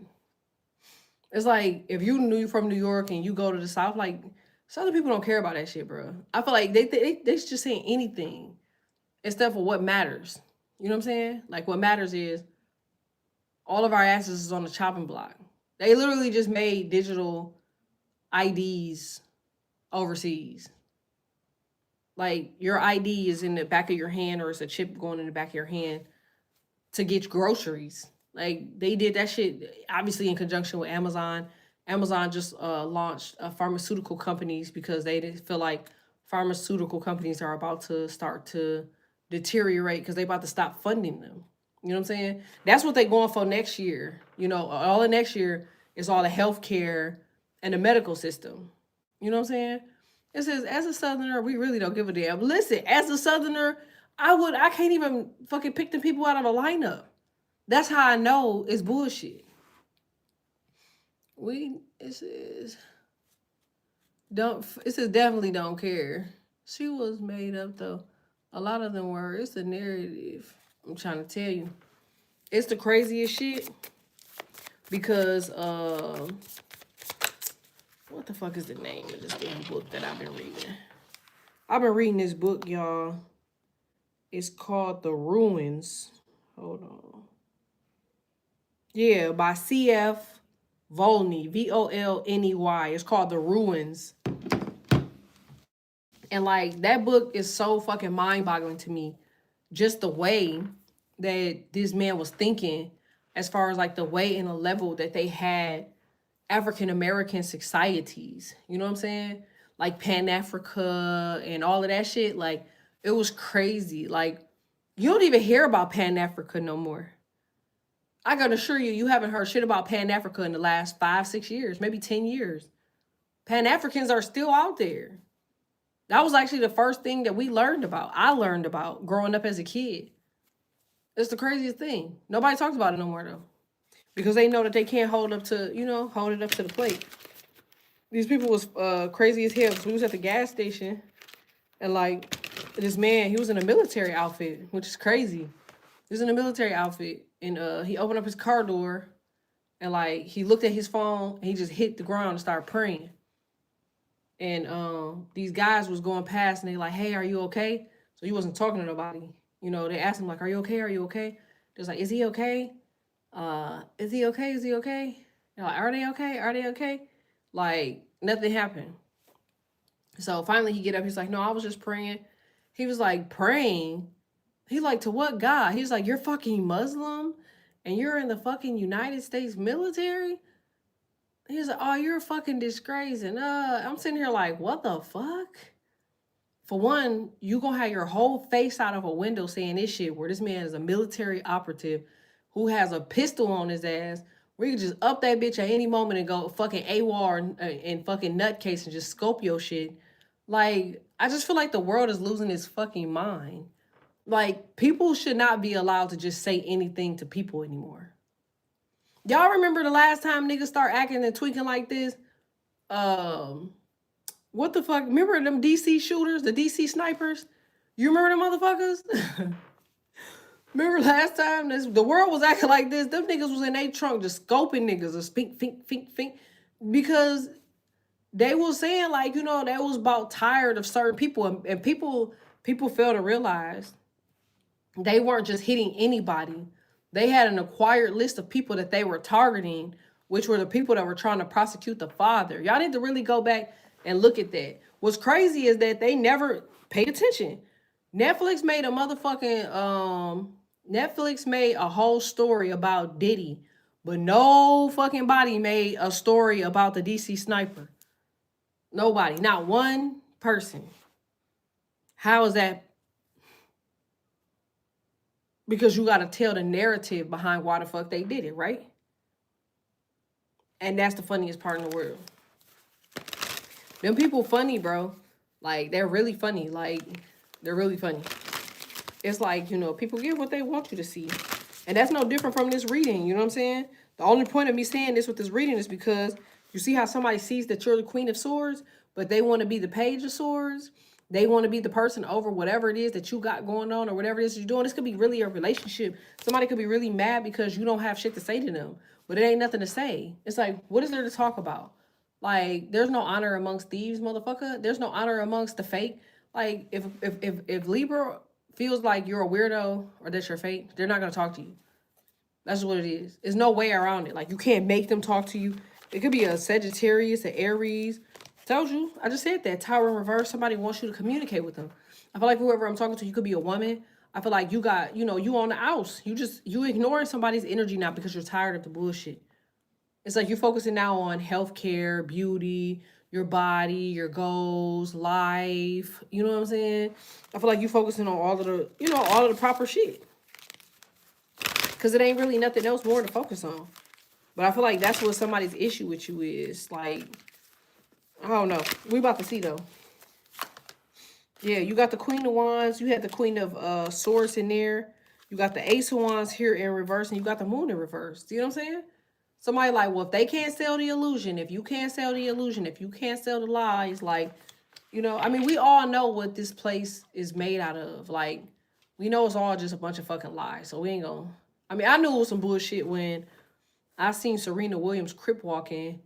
It's like if you knew from New York and you go to the South, like Southern people don't care about that shit, bro. I feel like they just saying anything instead for what matters. You know what I'm saying? Like what matters is all of our asses is on the chopping block. They literally just made digital IDs overseas. Like your ID is in the back of your hand or it's a chip going in the back of your hand to get groceries. Like they did that shit obviously in conjunction with Amazon. Amazon just launched pharmaceutical companies because they didn't feel like pharmaceutical companies are about to start to deteriorate because they about to stop funding them. You know what I'm saying? That's what they going for next year. All of next year is all the healthcare and the medical system. You know what I'm saying? It says, as a Southerner, we really don't give a damn. Listen, as a Southerner, I can't even fucking pick the people out of a lineup. That's how I know it's bullshit. It says definitely don't care. She was made up though. A lot of them were. It's the narrative. I'm trying to tell you. It's the craziest shit. because what the fuck is the name of this damn book that I've been reading? I've been reading this book, y'all. It's called The Ruins. Hold on. Yeah, by C.F. Volney, Volney. It's called The Ruins. And like that book is so fucking mind-boggling to me. Just the way that this man was thinking, as far as like the way and the level that they had African American societies. You know what I'm saying? Like Pan Africa and all of that shit. Like it was crazy. Like you don't even hear about Pan Africa no more. I gotta assure you, you haven't heard shit about Pan Africa in the last 5-6 years, maybe 10 years. Pan Africans are still out there. That was actually the first thing that we learned about. I learned about growing up as a kid. It's the craziest thing. Nobody talks about it no more though, because they know that they can't hold up to, hold it up to the plate. These people was crazy as hell. So we was at the gas station, and like this man, he was in a military outfit, which is crazy. He was in a military outfit, and he opened up his car door, and like he looked at his phone, and he just hit the ground and started praying. And these guys was going past, and they like, "Hey, are you okay?" So he wasn't talking to nobody. They asked him like, "Are you okay? Are you okay?" They're like, "Is he okay? Is he okay? Is he okay?" They're like, "Are they okay? Are they okay?" Like nothing happened. So finally he get up. He's like, "No, I was just praying." He was like, "Praying?" He like, "To what God?" He's like, "You're fucking Muslim, and you're in the fucking United States military." He's like, "Oh, you're a fucking disgrace." And I'm sitting here like, what the fuck? For one, you gonna have your whole face out of a window saying this shit where this man is a military operative who has a pistol on his ass, where you can just up that bitch at any moment and go fucking AWOL and fucking nutcase and just scope your shit. Like, I just feel like the world is losing its fucking mind. Like, people should not be allowed to just say anything to people anymore. Y'all remember the last time niggas start acting and tweaking like this? What the fuck? Remember them DC shooters, the DC snipers? You remember them motherfuckers? Remember last time the world was acting like this? Them niggas was in their trunk just scoping niggas, just fink, fink, fink, fink. Because they was saying like, they was about tired of certain people. And people fail to realize they weren't just hitting anybody. They had an acquired list of people that they were targeting, which were the people that were trying to prosecute the father. Y'all need to really go back and look at that. What's crazy is that they never paid attention. Netflix made a whole story about Diddy, but no fucking body made a story about the DC sniper. Nobody, not one person. How is that? Because you got to tell the narrative behind why the fuck they did it, right? And that's the funniest part in the world. Them people funny, bro. Like, they're really funny. Like, they're really funny. It's like, people get what they want you to see. And that's no different from this reading, you know what I'm saying? The only point of me saying this with this reading is because you see how somebody sees that you're the Queen of Swords, but they want to be the Page of Swords. They want to be the person over whatever it is that you got going on or whatever it is you're doing. This could be really a relationship. Somebody could be really mad because you don't have shit to say to them, but it ain't nothing to say. It's like, what is there to talk about? Like, there's no honor amongst thieves, motherfucker. There's no honor amongst the fake. Like, if Libra feels like you're a weirdo or that you're fake, they're not going to talk to you. That's what it is. There's no way around it. Like, you can't make them talk to you. It could be a Sagittarius, an Aries. Told you. I just said that. Tower in reverse. Somebody wants you to communicate with them. I feel like whoever I'm talking to, you could be a woman. I feel like you got, you on the outs. You ignoring somebody's energy now because you're tired of the bullshit. It's like you're focusing now on healthcare, beauty, your body, your goals, life. You know what I'm saying? I feel like you're focusing on all of the proper shit. Because it ain't really nothing else more to focus on. But I feel like that's what somebody's issue with you is. Like, I don't know. We about to see, though. Yeah, you got the Queen of Wands. You had the Queen of Swords in there. You got the Ace of Wands here in reverse. And you got the Moon in reverse. See what I'm saying? Somebody like, well, if they can't sell the illusion, if you can't sell the illusion, if you can't sell the lies, like, I mean, we all know what this place is made out of. Like, we know it's all just a bunch of fucking lies. So we ain't gonna... I mean, I knew it was some bullshit when I seen Serena Williams crip walking,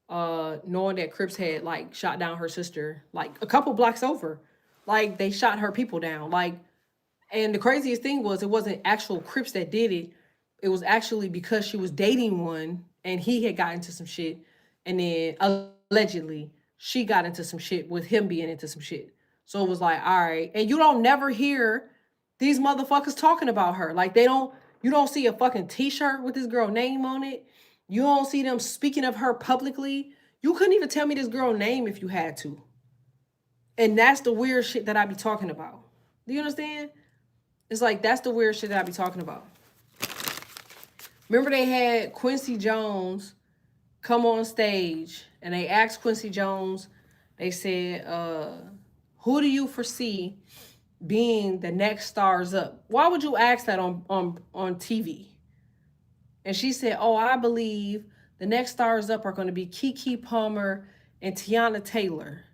knowing that Crips had like shot down her sister, like a couple blocks over. Like they shot her people down. Like, and the craziest thing was it wasn't actual Crips that did it. It was actually because she was dating one and he had got into some shit. And then allegedly she got into some shit with him being into some shit. So it was like, all right. And you don't never hear these motherfuckers talking about her. Like you don't see a fucking t-shirt with this girl name on it. You don't see them speaking of her publicly. You couldn't even tell me this girl name if you had to. And that's the weird shit that I be talking about. Do you understand? It's like, that's the weird shit that I be talking about. Remember they had Quincy Jones come on stage and they asked Quincy Jones, they said, who do you foresee being the next stars up? Why would you ask that on TV? And she said, oh, I believe the next stars up are going to be Keke Palmer and Tiana Taylor.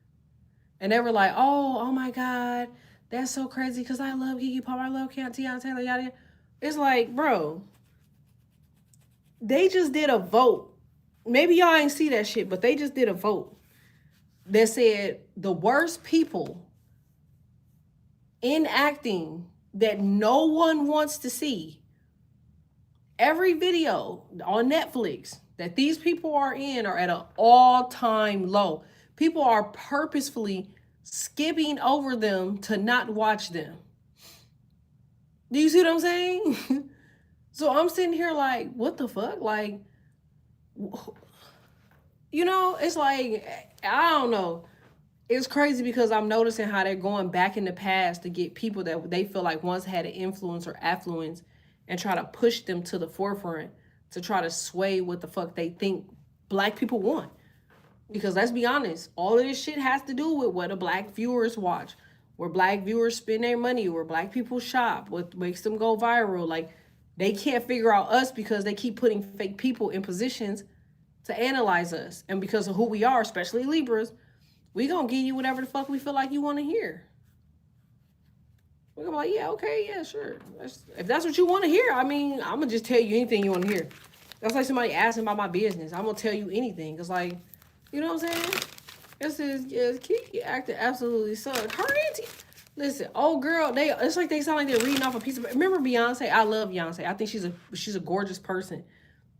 And they were like, oh my God, that's so crazy because I love Keke Palmer, I love Tiana Taylor, yada yada. It's like, bro, they just did a vote. Maybe y'all ain't see that shit, but they just did a vote that said the worst people in acting that no one wants to see. Every video on Netflix that these people are in are at an all-time low. People are purposefully skipping over them to not watch them. Do you see what I'm saying? So I'm sitting here like, what the fuck? Like, you know, it's like, I don't know. It's crazy because I'm noticing how they're going back in the past to get people that they feel like once had an influence or affluence and try to push them to the forefront to try to sway what the fuck they think black people want. Because let's be honest, all of this shit has to do with what the black viewers watch, where black viewers spend their money, where black people shop, what makes them go viral. Like, they can't figure out us because they keep putting fake people in positions to analyze us. And because of who we are, especially Libras, we gonna give you whatever the fuck we feel like you want to hear. We're gonna be like, yeah, okay, yeah, sure. If that's what you want to hear, I mean, I'm gonna just tell you anything you want to hear. That's like somebody asking about my business. I'm gonna tell you anything. It's like, you know what I'm saying? This is, yes, Keke acting absolutely suck. Her auntie, listen, old girl, it's like they sound like they're reading off a piece of. Remember Beyonce? I love Beyonce. I think she's a gorgeous person.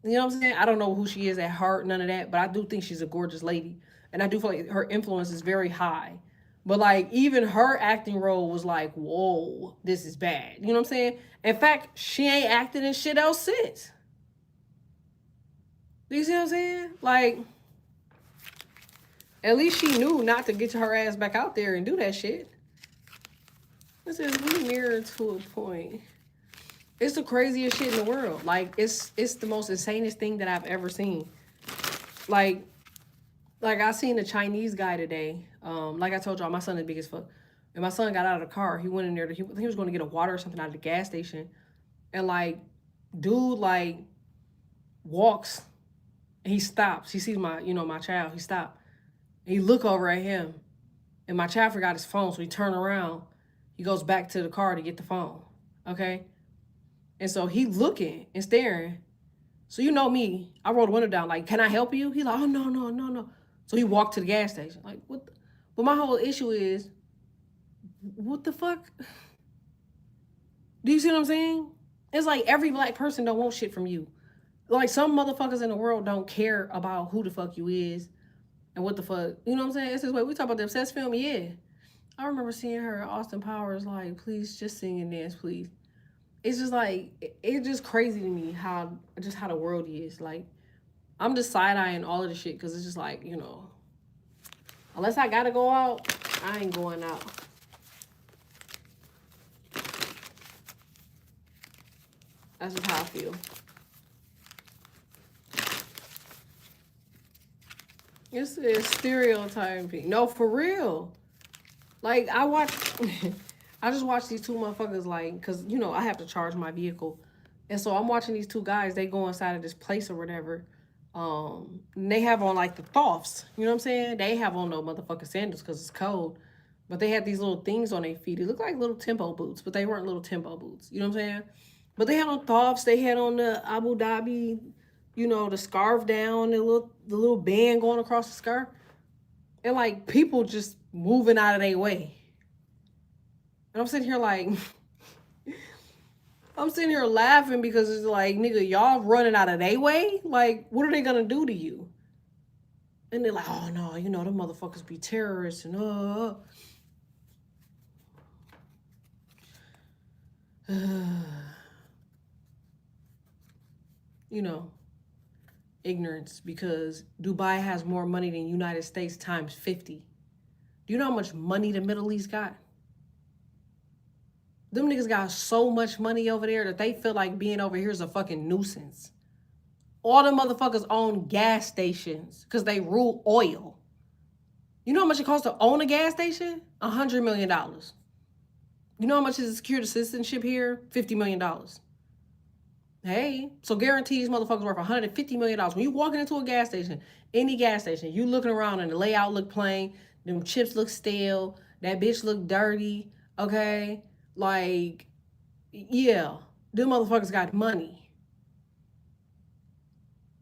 You know what I'm saying? I don't know who she is at heart, none of that, but I do think she's a gorgeous lady. And I do feel like her influence is very high. But like, even her acting role was like, whoa, this is bad. You know what I'm saying? In fact, she ain't acted in shit else since. Do you see what I'm saying? Like, at least she knew not to get her ass back out there and do that shit. This is we near to a point. It's the craziest shit in the world. Like, it's the most insanest thing that I've ever seen. Like I seen a Chinese guy today. Like I told y'all, my son is big as fuck. And my son got out of the car. He went in there. He was going to get a water or something out of the gas station. And like, dude, like, walks. And he stops. He sees my child. He stopped. And he look over at him. And my child forgot his phone. So he turned around. He goes back to the car to get the phone. Okay? And so he looking and staring. So you know me. I rolled the window down. Like, can I help you? He like, oh, no. So he walked to the gas station. Like, what? But my whole issue is, what the fuck? Do you see what I'm saying? It's like every black person don't want shit from you. Like, some motherfuckers in the world don't care about who the fuck you is and what the fuck. You know what I'm saying? It's this way. We talk about the Obsessed film, yeah. I remember seeing her in Austin Powers, like, please just sing and dance, please. It's just like, it's just crazy to me how the world is. Like, I'm just side-eyeing all of the shit because it's just like, you know, unless I gotta go out, I ain't going out. That's just how I feel. It's a stereotyping. No, for real. Like, I just watched these two motherfuckers, like, because, you know, I have to charge my vehicle. And so I'm watching these two guys. They go inside of this place or whatever. And they have on, like, the thoughts. You know what I'm saying? They have on no motherfucking sandals because it's cold. But they had these little things on their feet. It looked like little tempo boots, but they weren't little tempo boots. You know what I'm saying? But they had on thoughts. They had on the Abu Dhabi you know, the scarf down, the little band going across the scarf, and like people just moving out of their way. And I'm sitting here like, I'm sitting here laughing because it's like, nigga, y'all running out of their way. Like, what are they gonna do to you? And they're like, oh no, you know, them motherfuckers be terrorists and you know, ignorance, because Dubai has more money than United States times 50. Do you know how much money the Middle East got? Them niggas got so much money over there that they feel like being over here is a fucking nuisance. All the motherfuckers own gas stations because they rule oil. You know how much it costs to own a gas station? $100 million. You know how much is a security citizenship here? $50 million. Hey, so guarantee these motherfuckers worth $150 million. When you walking into a gas station, any gas station, you looking around and the layout look plain, them chips look stale, that bitch look dirty, okay? Like, yeah, them motherfuckers got money.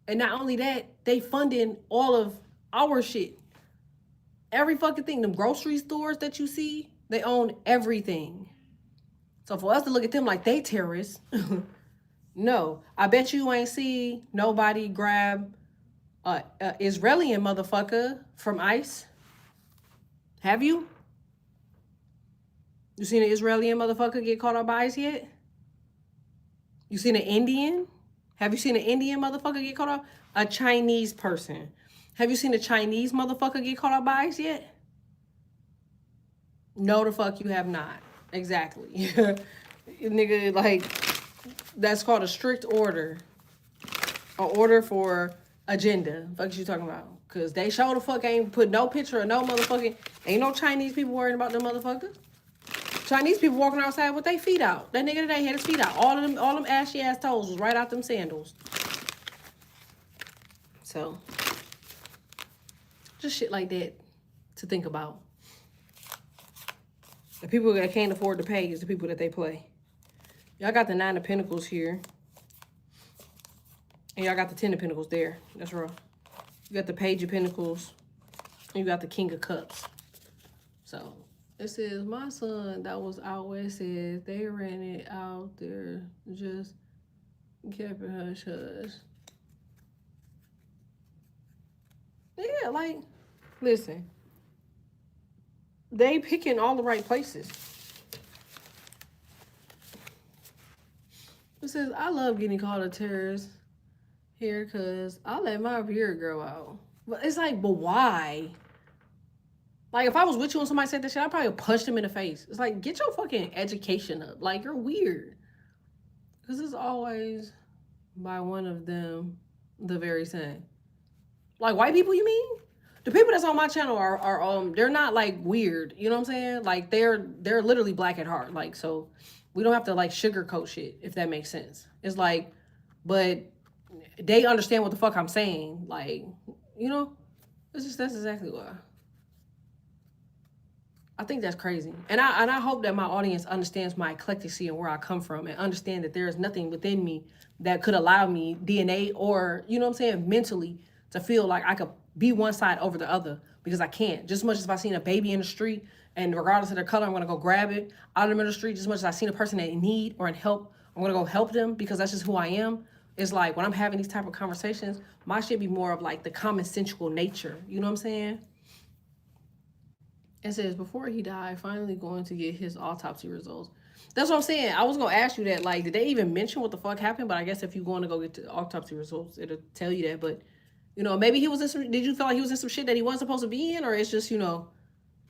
And not only that, they funding all of our shit. Every fucking thing. Them grocery stores that you see, they own everything. So for us to look at them like they terrorists, no. I bet you ain't see nobody grab a Israeli motherfucker from ICE. Have you? You seen an Israeli motherfucker get caught up by ICE yet? You seen an Indian? Have you seen an Indian motherfucker get caught up? A Chinese person. Have you seen a Chinese motherfucker get caught up by ICE yet? No, the fuck you have not. Exactly. Nigga, like, that's called a strict order. An order for agenda. Fuck you talking about? Because they show the fuck ain't put no picture of no motherfucking... Ain't no Chinese people worrying about them motherfuckers. Chinese people walking outside with their feet out. That nigga today had his feet out. All them ashy ass toes was right out them sandals. So, just shit like that to think about. The people that can't afford to pay is the people that they play. Y'all got the 9 of Pentacles here. And y'all got the 10 of Pentacles there. That's raw. You got the Page of Pentacles. And you got the King of Cups. So, it says, my son that was out west says they ran it out there. Just kept it hush hush. Yeah, like, listen. They picking all the right places. It says, I love getting called a terrorist here because I let my beard grow out. But it's like, but why? Like, if I was with you and somebody said that shit, I'd probably punch them in the face. It's like, get your fucking education up. Like, you're weird. Because it's always by one of them the very same. Like, white people, you mean? The people that's on my channel are they're not like weird, you know what I'm saying? Like they're literally black at heart. Like, so we don't have to like sugarcoat shit, if that makes sense. It's like, but they understand what the fuck I'm saying. Like, you know, that's exactly why. I think that's crazy. And I hope that my audience understands my eclecticity and where I come from and understand that there is nothing within me that could allow me DNA or, you know what I'm saying, mentally to feel like I could be one side over the other, because I can't. Just as much as if I seen a baby in the street and regardless of their color, I'm gonna go grab it out of the middle of the street. Just as much as I seen a person that in need or in help, I'm gonna go help them because that's just who I am. It's like when I'm having these type of conversations, my shit be more of like the common sensual nature. You know what I'm saying? It says, before he died, finally going to get his autopsy results. That's what I'm saying. I was gonna ask you that, like, did they even mention what the fuck happened? But I guess if you're going to go get the autopsy results, it'll tell you that. But you know, maybe he was in some, did you feel like he was in some shit that he wasn't supposed to be in? Or it's just, you know,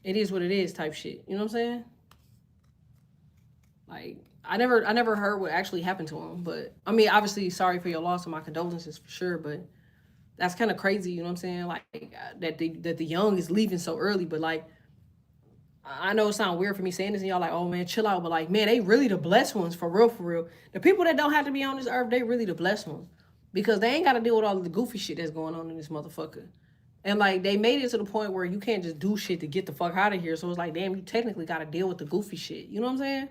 it is what it is type shit. You know what I'm saying? Like, I never heard what actually happened to him. But, I mean, obviously, sorry for your loss and my condolences for sure. But that's kind of crazy, you know what I'm saying? Like, that the young is leaving so early. But, like, I know it sounds weird for me saying this and y'all like, oh, man, chill out. But, like, man, they really the blessed ones, for real, for real. The people that don't have to be on this earth, they really the blessed ones. Because they ain't got to deal with all of the goofy shit that's going on in this motherfucker. And, like, they made it to the point where you can't just do shit to get the fuck out of here. So it's like, damn, you technically got to deal with the goofy shit. You know what I'm saying?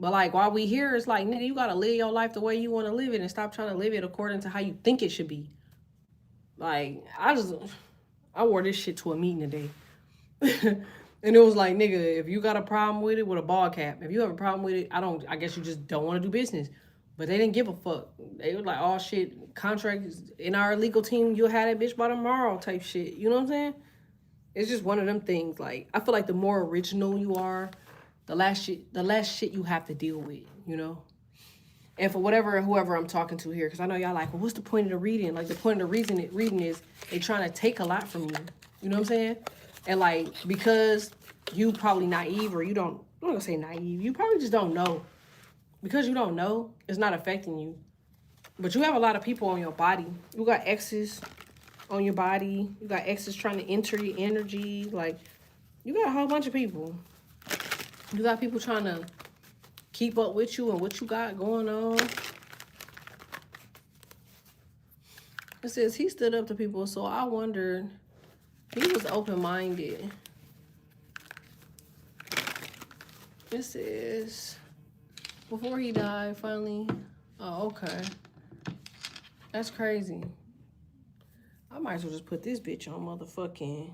But like while we here, it's like, nigga, you gotta live your life the way you want to live it and stop trying to live it according to how you think it should be. Like I wore this shit to a meeting today. And it was like, nigga, if you got a problem with it, with a ball cap, if you have a problem with it, I guess you just don't want to do business. But they didn't give a fuck. They were like, oh shit, contracts in our legal team, you'll have that bitch by tomorrow type shit. You know what I'm saying? It's just one of them things. Like, I feel like the more original you are, the less shit you have to deal with, you know? And for whoever I'm talking to here, because I know y'all like, well, what's the point of the reading? Like, the point of the reading is they trying to take a lot from you. You know what I'm saying? And like, because you probably naive, or I'm not gonna say naive, you probably just don't know. Because you don't know, it's not affecting you. But you have a lot of people on your body. You got exes on your body. You got exes trying to enter your energy. Like, you got a whole bunch of people. You got people trying to keep up with you and what you got going on. It says he stood up to people, so I wondered, he was open-minded. It says, before he died, finally, oh, okay. That's crazy. I might as well just put this bitch on motherfucking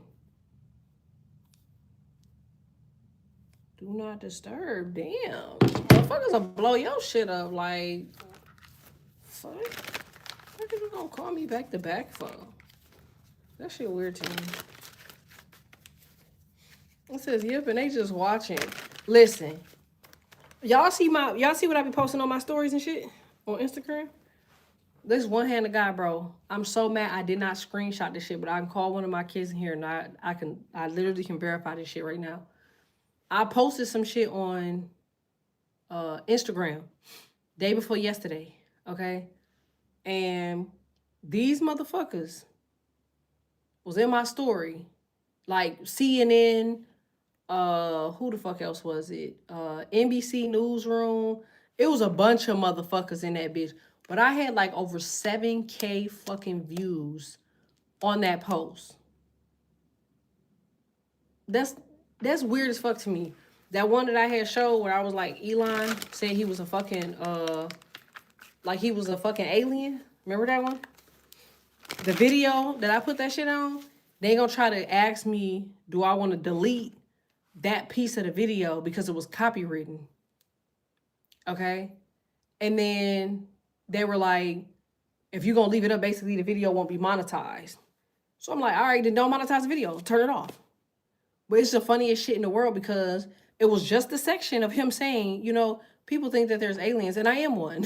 do not disturb. Damn. Motherfuckers will blow your shit up. Like, fuck. What are you gonna call me back to back for? That shit weird to me. It says, yep, and they just watching. Listen. Y'all see what I be posting on my stories and shit on Instagram? This one-handed guy, bro. I'm so mad I did not screenshot this shit, but I can call one of my kids in here and I literally can verify this shit right now. I posted some shit on Instagram day before yesterday, okay? And these motherfuckers was in my story, like CNN, who the fuck else was it? NBC Newsroom. It was a bunch of motherfuckers in that bitch. But I had like over 7K fucking views on that post. That's weird as fuck to me. That one that I had showed where I was like, Elon said he was a fucking, like he was a fucking alien. Remember that one? The video that I put that shit on, they gonna try to ask me, do I want to delete that piece of the video because it was copywritten. Okay? And then they were like, if you're gonna leave it up, basically the video won't be monetized. So I'm like, all right, then don't monetize the video. Turn it off. But it's the funniest shit in the world because it was just the section of him saying, you know, people think that there's aliens, and I am one.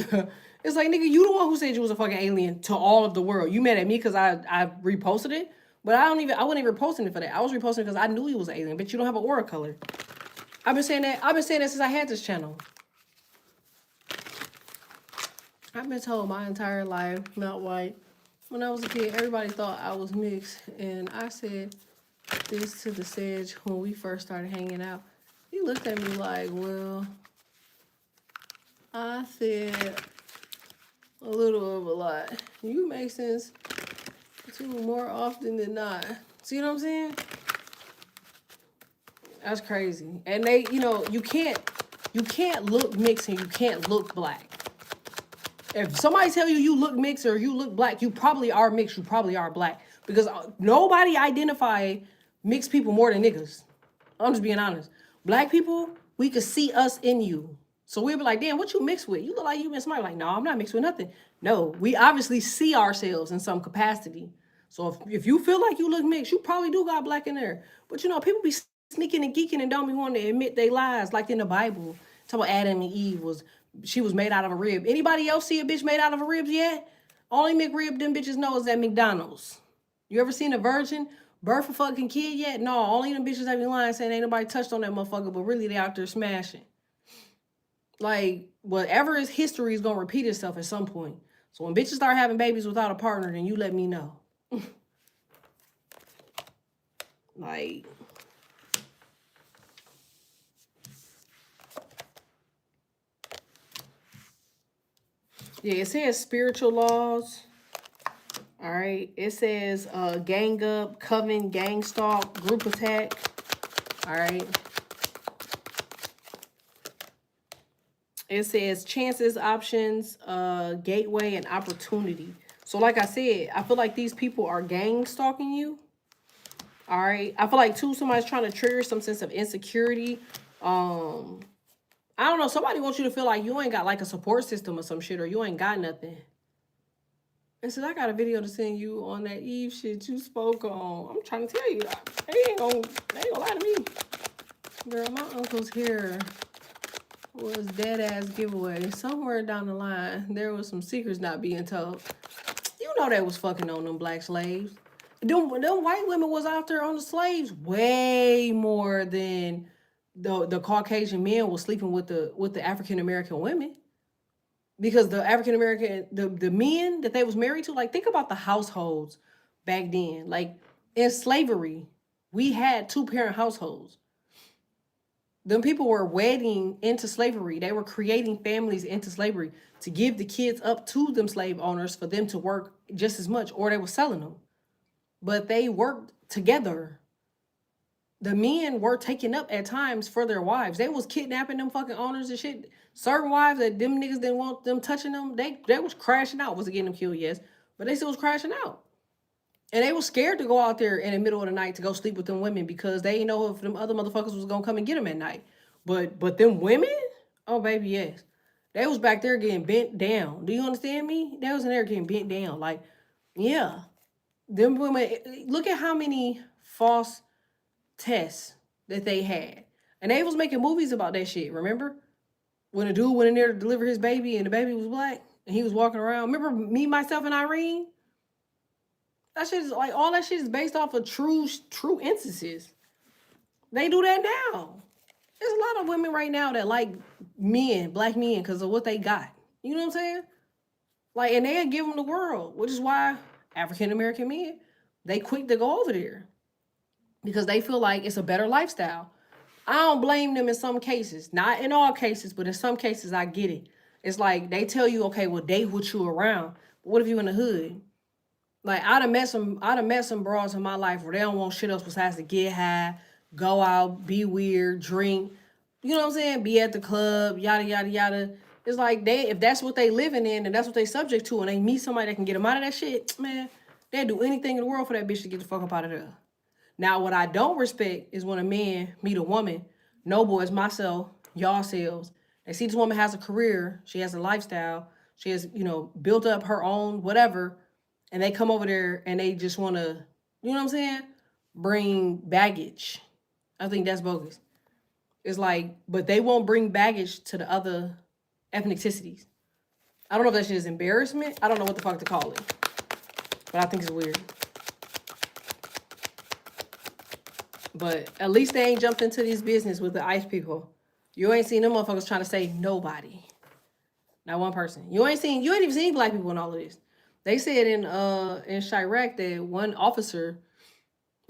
It's like, nigga, you the one who said you was a fucking alien to all of the world. You mad at me because I reposted it? But I wasn't even reposting it for that. I was reposting it because I knew he was an alien. But you don't have an aura color. I've been saying that since I had this channel. I've been told my entire life, not white. When I was a kid, everybody thought I was mixed. And I said this to the Sedge when we first started hanging out. He looked at me like, well, I said a little of a lot. You make sense too more often than not. See what I'm saying? That's crazy. And they, you know, you can't look mixed and you can't look black. If somebody tell you look mixed or you look black, you probably are mixed, you probably are black. Because nobody identify mixed people more than niggas. I'm just being honest. Black people, we could see us in you. So we'll be like, damn, what you mixed with? You look like you been smart. Like, no, I'm not mixed with nothing. No, we obviously see ourselves in some capacity. So if you feel like you look mixed, you probably do got black in there. But you know, people be sneaking and geeking and don't be wanting to admit they lies, like in the Bible. Talking about Adam and Eve was made out of a rib. Anybody else see a bitch made out of a ribs yet? Only McRib them bitches know is at McDonald's. You ever seen a virgin birth a fucking kid yet? No, only them bitches that be lying saying ain't nobody touched on that motherfucker, but really they out there smashing. Like, whatever is history is gonna repeat itself at some point. So when bitches start having babies without a partner, then you let me know. Like, yeah, it says spiritual laws. All right. It says gang up, coven, gang stalk, group attack. All right. It says chances, options, gateway, and opportunity. So like I said, I feel like these people are gang stalking you. All right. I feel like too, somebody's trying to trigger some sense of insecurity. I don't know. Somebody wants you to feel like you ain't got like a support system or some shit, or you ain't got nothing. And so I got a video to send you on that Eve shit you spoke on. I'm trying to tell you, they ain't gonna lie to me. Girl, my uncle's hair was dead ass giveaway. Somewhere down the line, there was some secrets not being told. You know they was fucking on them black slaves. Them white women was out there on the slaves way more than the Caucasian men was sleeping with the African American women. Because the African American the men that they was married to, like think about the households back then. Like in slavery, we had two-parent households. Them people were wedding into slavery. They were creating families into slavery to give the kids up to them slave owners for them to work just as much, or they were selling them. But they worked together. The men were taken up at times for their wives. They was kidnapping them fucking owners and shit. Certain wives that them niggas didn't want them touching them, they was crashing out. Was getting them killed, yes, but they still was crashing out. And they was scared to go out there in the middle of the night to go sleep with them women because they didn't know if them other motherfuckers was gonna come and get them at night. But them women, oh baby, yes, they was back there getting bent down. Do you understand me? They was in there getting bent down. Like, yeah, them women. Look at how many false tests that they had, and they was making movies about that shit. Remember when a dude went in there to deliver his baby and the baby was black and he was walking around? Remember Me, Myself, and Irene? That shit is like all that shit is based off of true instances. They do that now. There's a lot of women right now that like men, black men, because of what they got. You know what I'm saying? Like, and they give them the world, which is why African American men, they quick to go over there because they feel like it's a better lifestyle. I don't blame them in some cases, not in all cases, but in some cases I get it. It's like they tell you, okay, well, date with you around. But what if you in the hood? Like I'd have met some bras in my life where they don't want shit else besides to get high, go out, be weird, drink. You know what I'm saying? Be at the club, yada yada yada. It's like if that's what they living in and that's what they subject to, and they meet somebody that can get them out of that shit, man, they'd do anything in the world for that bitch to get the fuck up out of there. Now, what I don't respect is when a man meet a woman, no boys, myself, y'all selves. They see this woman has a career, she has a lifestyle, she has, built up her own whatever, and they come over there and they just want to, you know what I'm saying, bring baggage. I think that's bogus. It's like, but they won't bring baggage to the other ethnicities. I don't know if that shit is embarrassment. I don't know what the fuck to call it, but I think it's weird. But at least they ain't jumped into this business with the ICE people. You ain't seen them motherfuckers trying to save nobody. Not one person. You ain't even seen black people in all of this. They said in Chirac that one officer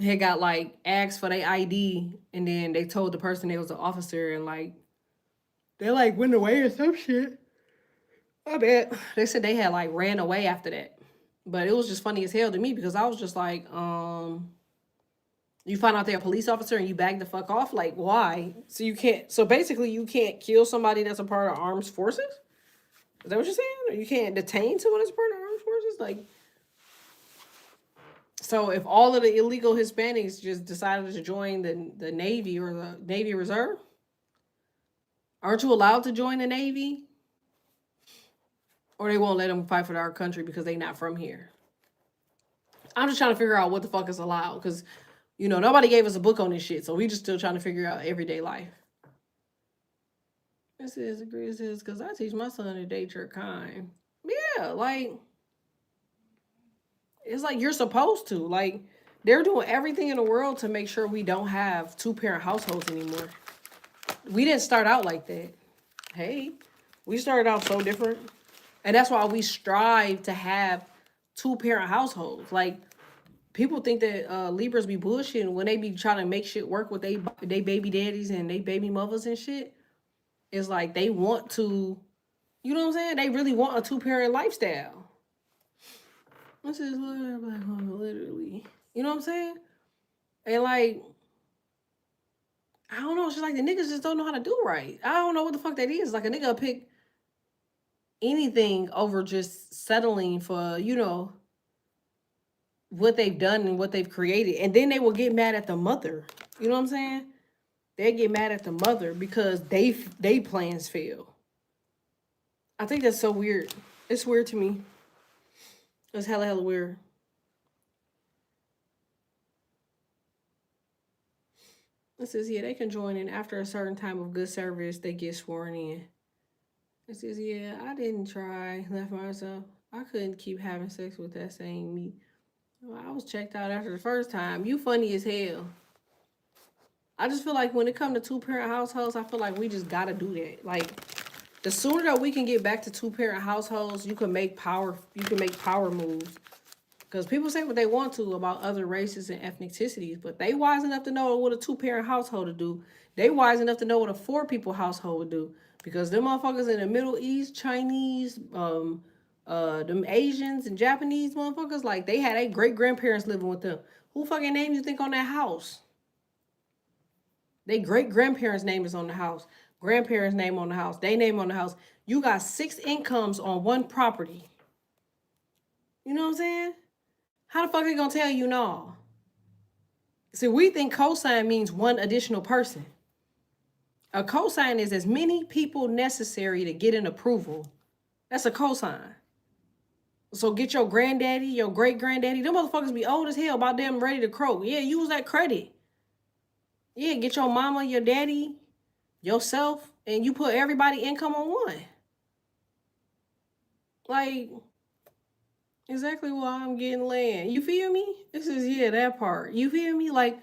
had got like asked for their ID, and then they told the person they was an officer, and like they like went away or some shit. I bet they said they had like ran away after that. But it was just funny as hell to me because I was just like, you find out they're a police officer and you bag the fuck off? Like, why? So basically you can't kill somebody that's a part of armed forces? Is that what you're saying? Or you can't detain someone that's a part of armed forces? Like, so if all of the illegal Hispanics just decided to join the Navy or the Navy Reserve, aren't you allowed to join the Navy? Or they won't let them fight for our country because they not from here? I'm just trying to figure out what the fuck is allowed because, nobody gave us a book on this shit, so we just still trying to figure out everyday life. This is because I teach my son to date your kind. Yeah, like, it's like you're supposed to. Like, they're doing everything in the world to make sure we don't have two-parent households anymore. We didn't start out like that. Hey, we started out so different. And that's why we strive to have two-parent households. Like, people think that Libras be bullshitting when they be trying to make shit work with they baby daddies and they baby mothers and shit. It's like they want to, you know what I'm saying? They really want a two-parent lifestyle. This is literally, you know what I'm saying? And like, I don't know. It's just like the niggas just don't know how to do right. I don't know what the fuck that is. Like a nigga pick anything over just settling for, you know, what they've done and what they've created. And then they will get mad at the mother. You know what I'm saying? They get mad at the mother because they plans fail. I think that's so weird. It's weird to me. It's hella weird. It says, yeah, they can join in after a certain time of good service, they get sworn in. It says, yeah, I didn't try, left myself. I couldn't keep having sex with that same me. Well, I was checked out after the first time. You funny as hell. I just feel like when it comes to two-parent households, I feel like we just gotta do that. Like, the sooner that we can get back to two-parent households, you can make power moves. Because people say what they want to about other races and ethnicities, but they wise enough to know what a two-parent household would do. They wise enough to know what a four-people household would do. Because them motherfuckers in the Middle East, Chinese, them Asians and Japanese motherfuckers, like, they had their great-grandparents living with them. Who fucking name you think on that house? They great-grandparents' name is on the house. Grandparents' name on the house. They name on the house. You got 6 incomes on one property. You know what I'm saying? How the fuck they gonna tell you no? See, we think cosign means one additional person. A cosign is as many people necessary to get an approval. That's a cosign. So get your granddaddy, your great-granddaddy. Them motherfuckers be old as hell, about damn ready to croak. Yeah, use that credit. Yeah, get your mama, your daddy, yourself, and you put everybody income on one. Like, exactly why I'm getting land. You feel me? This is, yeah, that part. You feel me? Like,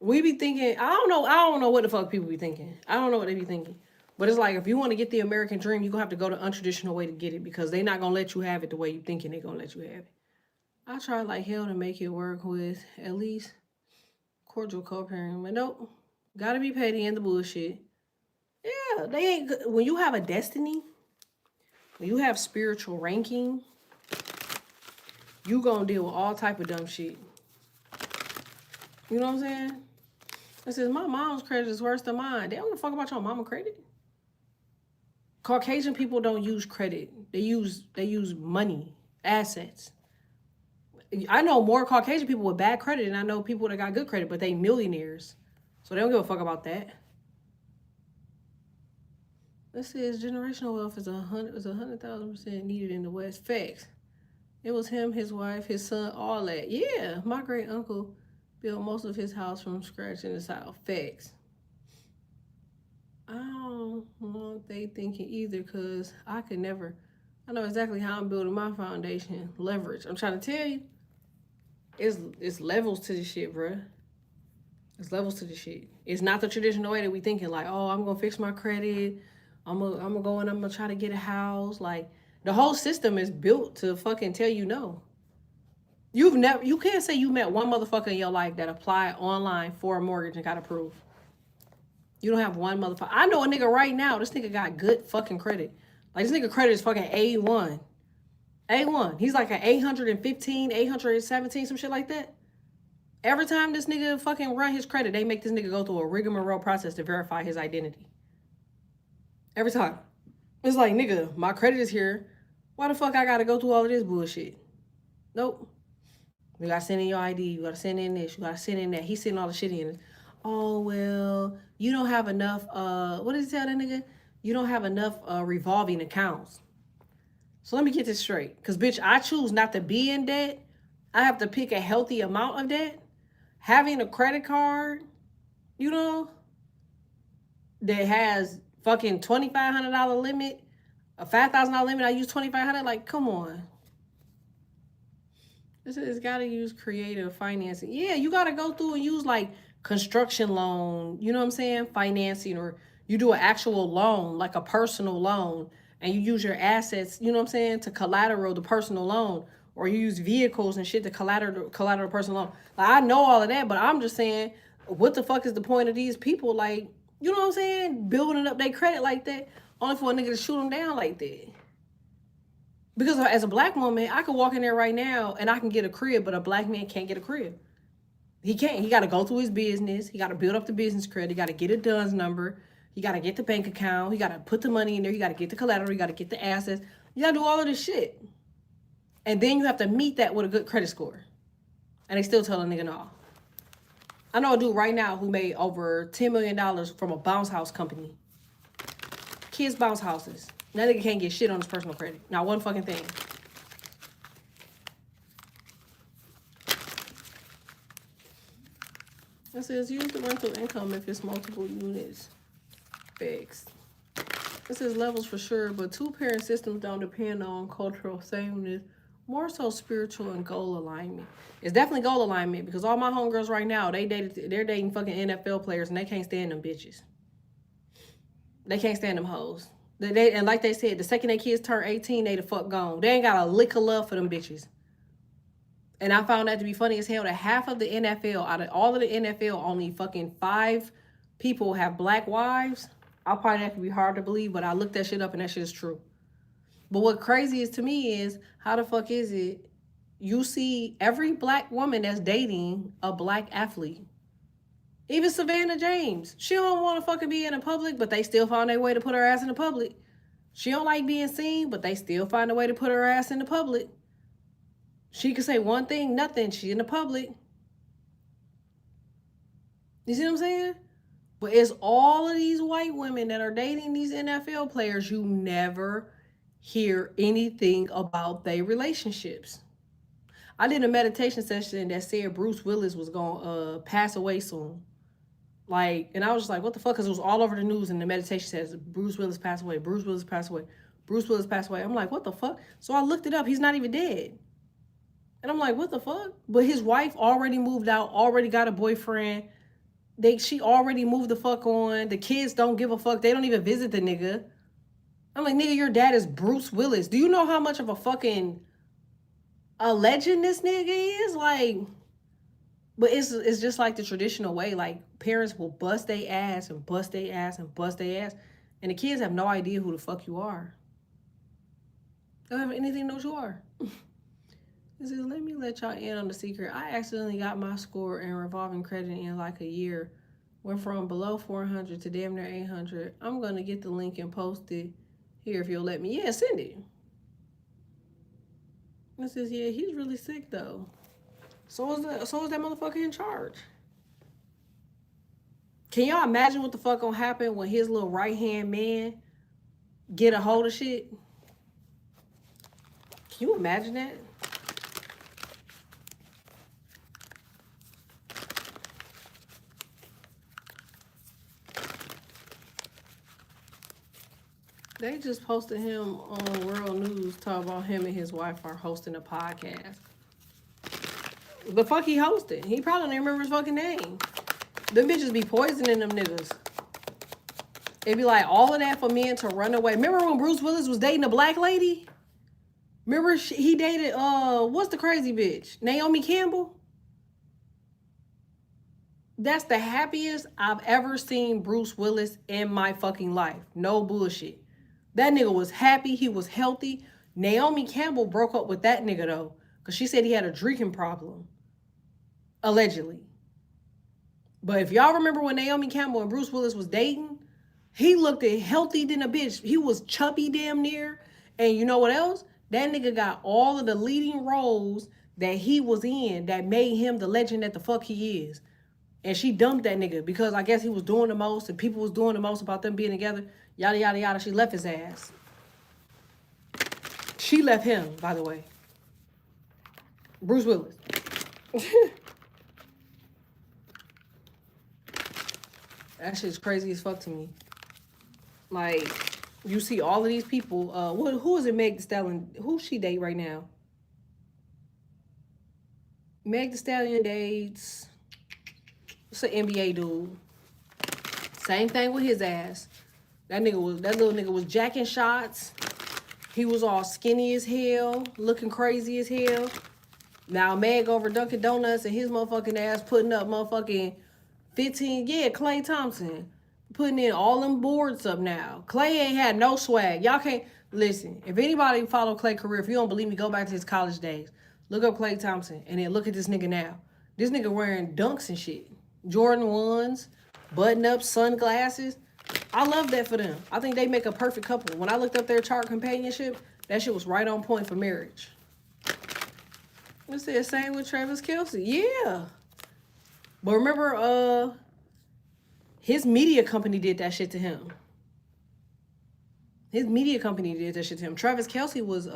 we be thinking, I don't know what the fuck people be thinking. I don't know what they be thinking. But it's like, if you want to get the American dream, you're going to have to go the untraditional way to get it, because they're not going to let you have it the way you thinking they're going to let you have it. I try like hell to make it work with at least cordial co-parenting, but nope. Gotta be petty in the bullshit. Yeah, they ain't good. When you have a destiny, when you have spiritual ranking, you gonna deal with all type of dumb shit. You know what I'm saying? It says, my mom's credit is worse than mine. They don't give a fuck about your mama credit. Caucasian people don't use credit. They use money, assets. I know more Caucasian people with bad credit than I know people that got good credit, but they millionaires. So they don't give a fuck about that. This says generational wealth is 100,000% needed in the West. Facts. It was him, his wife, his son, all that. Yeah, my great uncle built most of his house from scratch in the South. Facts. I don't want they thinking either, because I could never. I know exactly how I'm building my foundation. Leverage. I'm trying to tell you. It's levels to this shit, bruh. It's levels to this shit. It's not the traditional way that we thinking, like, oh, I'm gonna fix my credit. I'm gonna go and I'm gonna try to get a house. Like, the whole system is built to fucking tell you no. You can't say you met one motherfucker in your life that applied online for a mortgage and got approved. You don't have one motherfucker. I know a nigga right now, this nigga got good fucking credit. Like, this nigga credit is fucking A1. A1. He's like an 815, 817, some shit like that. Every time this nigga fucking run his credit, they make this nigga go through a rigmarole process to verify his identity. Every time. It's like, nigga, my credit is here. Why the fuck I gotta go through all of this bullshit? Nope. You gotta send in your ID. You gotta send in this. You gotta send in that. He's sending all the shit in. Oh, well, you don't have enough, what did he tell that nigga? You don't have enough revolving accounts. So let me get this straight. Because, bitch, I choose not to be in debt. I have to pick a healthy amount of debt. Having a credit card, you know, that has fucking $2,500 limit, a $5,000 limit, I use $2,500. Like, come on. This is gotta use creative financing. Yeah, you gotta go through and use like construction loan, you know what I'm saying? Financing, or you do an actual loan, like a personal loan, and you use your assets, you know what I'm saying, to collateral the personal loan, or you use vehicles and shit to collateral personal loan. Like, I know all of that, but I'm just saying, what the fuck is the point of these people, like, you know what I'm saying, building up their credit like that, only for a nigga to shoot them down like that? Because as a black woman, I could walk in there right now and I can get a crib, but a black man can't get a crib. He can't. He got to go through his business. He got to build up the business credit. He got to get a DUNS number. He got to get the bank account. He got to put the money in there. He got to get the collateral. He got to get the assets. You gotta do all of this shit. And then you have to meet that with a good credit score. And they still tell a nigga no. I know a dude right now who made over $10 million from a bounce house company. Kids bounce houses. That nigga can't get shit on his personal credit. Not one fucking thing. It says use the rental income if it's multiple units. Fixed. It says levels for sure, but two-parent systems don't depend on cultural sameness. More so spiritual and goal alignment. It's definitely goal alignment because all my homegirls right now, they're dating fucking NFL players and they can't stand them bitches. They can't stand them hoes. And like they said, the second their kids turn 18, they the fuck gone. They ain't got a lick of love for them bitches. And I found that to be funny as hell that half of the NFL, out of all of the NFL, only fucking 5 people have black wives. I'll probably have to be hard to believe, but I looked that shit up and that shit is true. But what crazy is to me is, how the fuck is it you see every black woman that's dating a black athlete? Even Savannah James. She don't want to fucking be in the public, but they still find a way to put her ass in the public. She don't like being seen, but they still find a way to put her ass in the public. She could say one thing, nothing. She in the public. You see what I'm saying? But it's all of these white women that are dating these NFL players. You never hear anything about their relationships. I did a meditation session that said Bruce Willis was going to pass away soon. Like, and I was just like, what the fuck? Because it was all over the news and the meditation says Bruce Willis passed away. Bruce Willis passed away. Bruce Willis passed away. I'm like, what the fuck? So I looked it up. He's not even dead. And I'm like, what the fuck? But his wife already moved out, already got a boyfriend. She already moved the fuck on. The kids don't give a fuck. They don't even visit the nigga. I'm like, nigga, your dad is Bruce Willis. Do you know how much of a fucking a legend this nigga is? Like, but it's just like the traditional way. Like, parents will bust their ass and bust their ass and bust their ass. And the kids have no idea who the fuck you are. They don't have anything to know who you are. It says, let me let y'all in on the secret. I accidentally got my score in revolving credit in like a year. Went from below 400 to damn near 800. I'm going to get the link and post it here if you'll let me. Yeah, send it. It says, yeah, he's really sick though. So is that motherfucker in charge. Can y'all imagine what the fuck gonna happen when his little right-hand man get a hold of shit? Can you imagine that? They just posted him on World News talking about him and his wife are hosting a podcast. The fuck he hosted? He probably don't even remember his fucking name. Them bitches be poisoning them niggas. It'd be like all of that for men to run away. Remember when Bruce Willis was dating a black lady? Remember he dated, what's the crazy bitch? Naomi Campbell? That's the happiest I've ever seen Bruce Willis in my fucking life. No bullshit. That nigga was happy. He was healthy. Naomi Campbell broke up with that nigga though, because she said he had a drinking problem. Allegedly. But if y'all remember when Naomi Campbell and Bruce Willis was dating, he looked healthy than a bitch. He was chubby damn near. And you know what else? That nigga got all of the leading roles that he was in that made him the legend that the fuck he is. And she dumped that nigga because I guess he was doing the most and people was doing the most about them being together. Yada, yada, yada. She left his ass. She left him, by the way. Bruce Willis. That shit's crazy as fuck to me. Like, you see all of these people. Who is it Meg Thee Stallion? Who's she date right now? Meg Thee Stallion dates... It's an NBA dude. Same thing with his ass. That little nigga was jacking shots. He was all skinny as hell, looking crazy as hell. Now Meg over Dunkin' Donuts and his motherfucking ass putting up motherfucking 15. Yeah, Klay Thompson putting in all them boards up now. Klay ain't had no swag. Y'all can't listen. If anybody follow Klay career, if you don't believe me, go back to his college days. Look up Klay Thompson and then look at this nigga now. This nigga wearing dunks and shit. Jordan 1s, button-ups, sunglasses. I love that for them. I think they make a perfect couple. When I looked up their chart companionship, That shit was right on point for marriage. It said same with Travis Kelce. Yeah. But remember, his media company did that shit to him. His media company did that shit to him. Travis Kelce was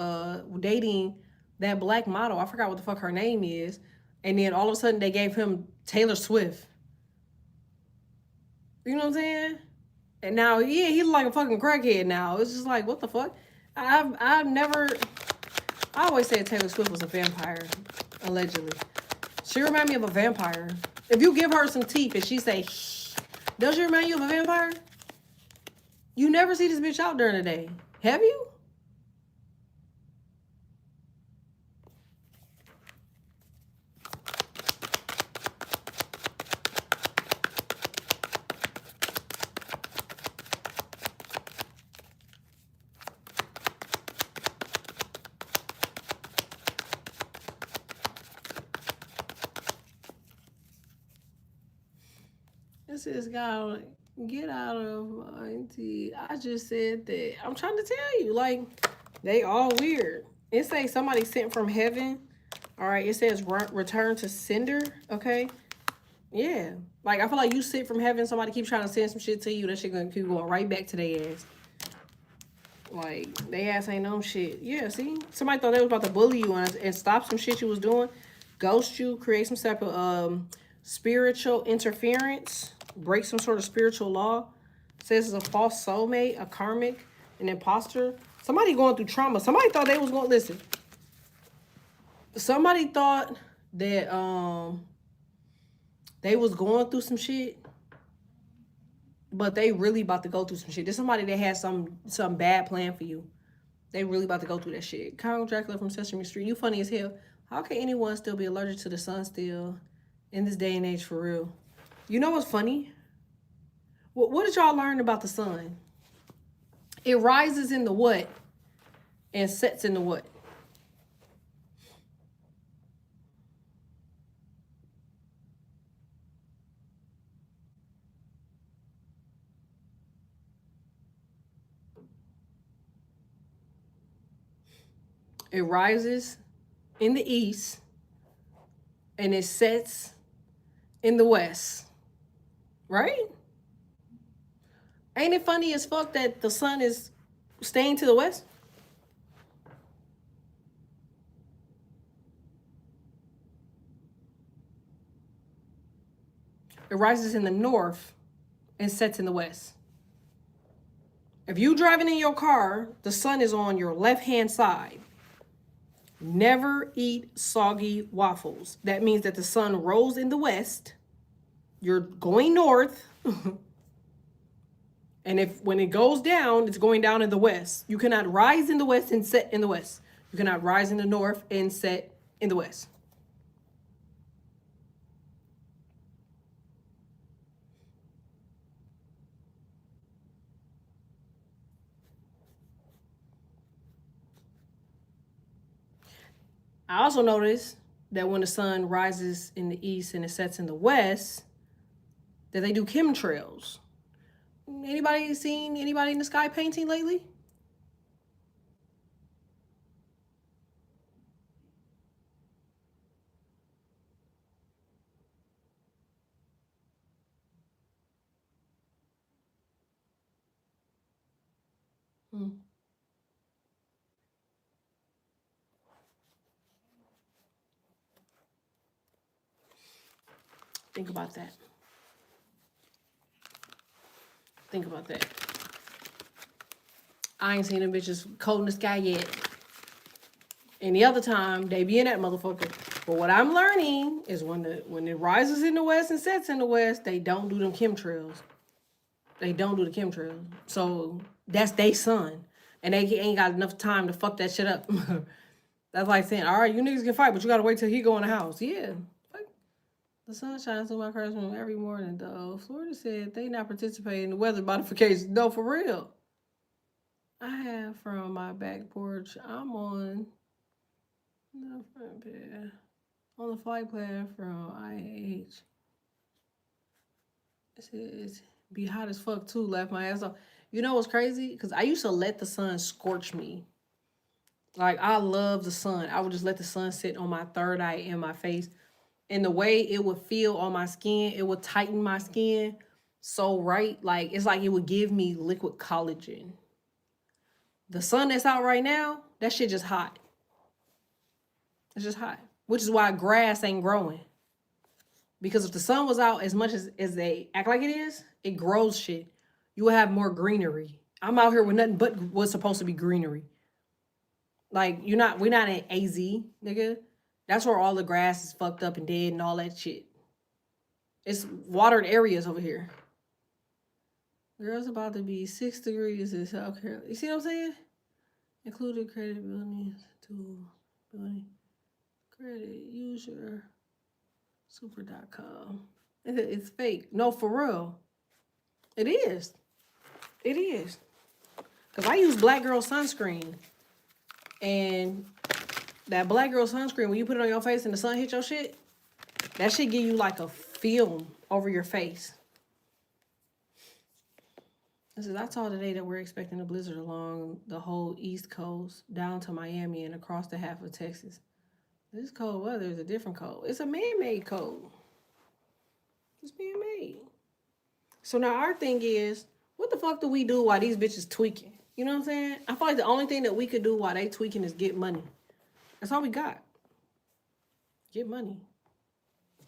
dating that black model. I forgot what the fuck her name is. And then all of a sudden they gave him Taylor Swift. You know what I'm saying? And now, yeah, he's like a fucking crackhead now. It's just like, what the fuck? I always said Taylor Swift was a vampire, allegedly. She remind me of a vampire. If you give her some teeth and she say, shh, does she remind you of a vampire? You never see this bitch out during the day. Have you? This is guy, get out of my auntie. I just said that. I'm trying to tell you, like, they all weird. It says somebody sent from heaven. All right, it says return to sender. Okay, yeah. Like, I feel like you sent from heaven. Somebody keeps trying to send some shit to you. That shit gonna keep going right back to their ass. Like, they ass ain't no shit. Yeah, see, somebody thought they was about to bully you and stop some shit you was doing, ghost you, create some type of spiritual interference, break some sort of spiritual law. Says it's a false soulmate, a karmic, an imposter. Somebody going through trauma. Somebody thought they was going to listen. Somebody thought that they was going through some shit, but they really about to go through some shit. There's somebody that has some bad plan for you. They really about to go through that shit. Kyle Dracula from Sesame Street. You funny as hell. How can anyone still be allergic to the sun still in this day and age for real? You know what's funny? What did y'all learn about the sun? It rises in the what and sets in the what? It rises in the east and it sets in the west. Right? Ain't it funny as fuck that the sun is staying to the west? It rises in the north and sets in the west. If you driving in your car, the sun is on your left-hand side. Never eat soggy waffles. That means that the sun rose in the west. You're going north. And when it goes down, it's going down in the west. You cannot rise in the west and set in the west. You cannot rise in the north and set in the west. I also noticed that when the sun rises in the east and it sets in the west, that they do chemtrails. Anybody seen anybody in the sky painting lately? Think about that. Think about that. I ain't seen them bitches cold in the sky yet. And the other time, they be in that motherfucker. But what I'm learning is when it rises in the west and sets in the west, they don't do them chemtrails. They don't do the chemtrails. So that's they sun. And they ain't got enough time to fuck that shit up. That's like saying, all right, you niggas can fight, but you gotta wait till he go in the house. Yeah. The sun shines through my classroom every morning, though. Florida said they not participating in the weather modifications. No, for real. I have from my back porch. I'm on the front bed. On the flight plan from IH. It says, be hot as fuck, too. Laugh my ass off. You know what's crazy? Because I used to let the sun scorch me. Like, I love the sun. I would just let the sun sit on my third eye and my face. And the way it would feel on my skin, it would tighten my skin so right. Like, it's like it would give me liquid collagen. The sun that's out right now, that shit just hot. It's just hot. Which is why grass ain't growing. Because if the sun was out as much as they act like it is, it grows shit. You will have more greenery. I'm out here with nothing but what's supposed to be greenery. Like, we're not in AZ, nigga. That's where all the grass is fucked up and dead and all that shit. It's watered areas over here. Girls about to be 6 degrees in South Carolina. You see what I'm saying? Included credit buildings to building credit user super.com. It's fake. No, for real. It is. It is. Because I use Black Girl sunscreen. And that Black Girl sunscreen, when you put it on your face and the sun hit your shit, that shit give you like a film over your face. This is, I saw today that we're expecting a blizzard along the whole East Coast, down to Miami and across the half of Texas. This cold weather is a different cold. It's a man-made cold. It's man-made. So now our thing is, what the fuck do we do while these bitches tweaking? You know what I'm saying? I feel like the only thing that we could do while they tweaking is get money. That's all we got. Get money.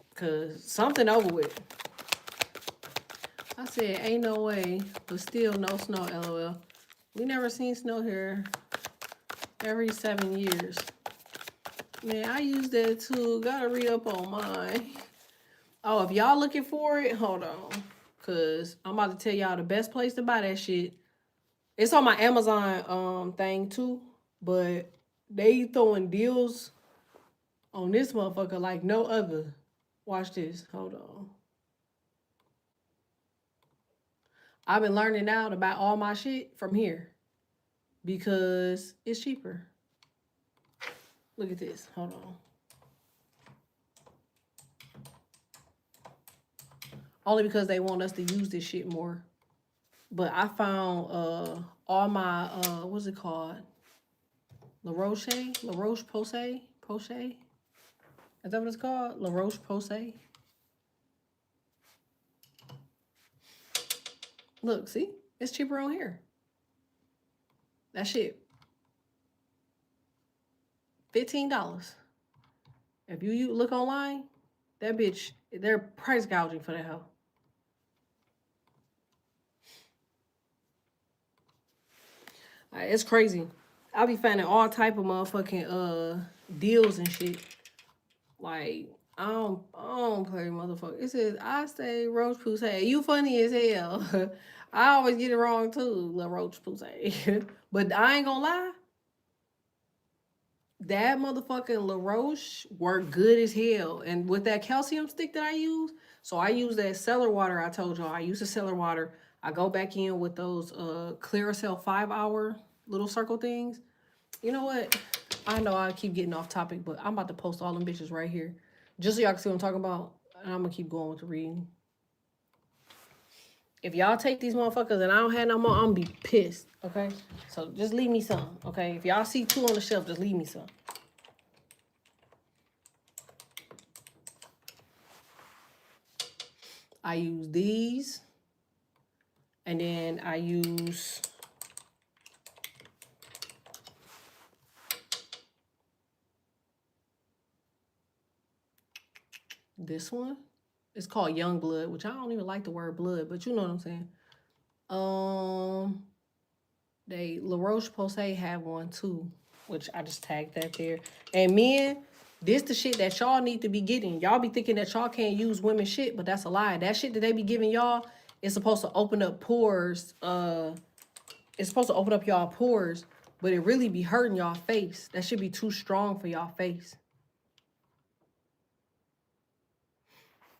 Because something over with. I said, ain't no way, but still no snow, LOL. We never seen snow here every 7 years. Man, I use that too. Gotta read up on mine. Oh, if y'all looking for it, hold on. Because I'm about to tell y'all the best place to buy that shit. It's on my Amazon thing too. But they throwing deals on this motherfucker like no other. Watch this. Hold on. I've been learning now to buy all my shit from here because it's cheaper. Look at this. Hold on. Only because they want us to use this shit more. But I found all my what's it called? La Roche-Posay? Posay? Is that what it's called? La Roche-Posay? Look, see? It's cheaper on here. That shit. $15. If you look online, that bitch, they're price gouging for that hoe. It's crazy. I be finding all type of motherfucking deals and shit. Like, I don't play motherfucker. It says, I say Roach Poussey. You funny as hell. I always get it wrong too, La Roach Poussey. But I ain't gonna lie. That motherfucking La Roche work good as hell. And with that calcium stick that I use, so I use that cellar water I told y'all. I use the cellar water. I go back in with those Clearasil 5-hour little circle things. You know what? I know I keep getting off topic, but I'm about to post all them bitches right here. Just so y'all can see what I'm talking about. And I'm going to keep going with the reading. If y'all take these motherfuckers and I don't have no more, I'm going to be pissed. Okay? So just leave me some. Okay? If y'all see 2 on the shelf, just leave me some. I use these. And then I use this one. It's called Young Blood, which I don't even like the word blood, but you know what I'm saying. They La Roche-Posay have one too, which I just tagged that there. And men, this the shit that y'all need to be getting. Y'all be thinking that y'all can't use women's shit, but that's a lie. That shit that they be giving y'all is supposed to open up pores. It's supposed to open up y'all pores, but it really be hurting y'all face. That should be too strong for y'all face.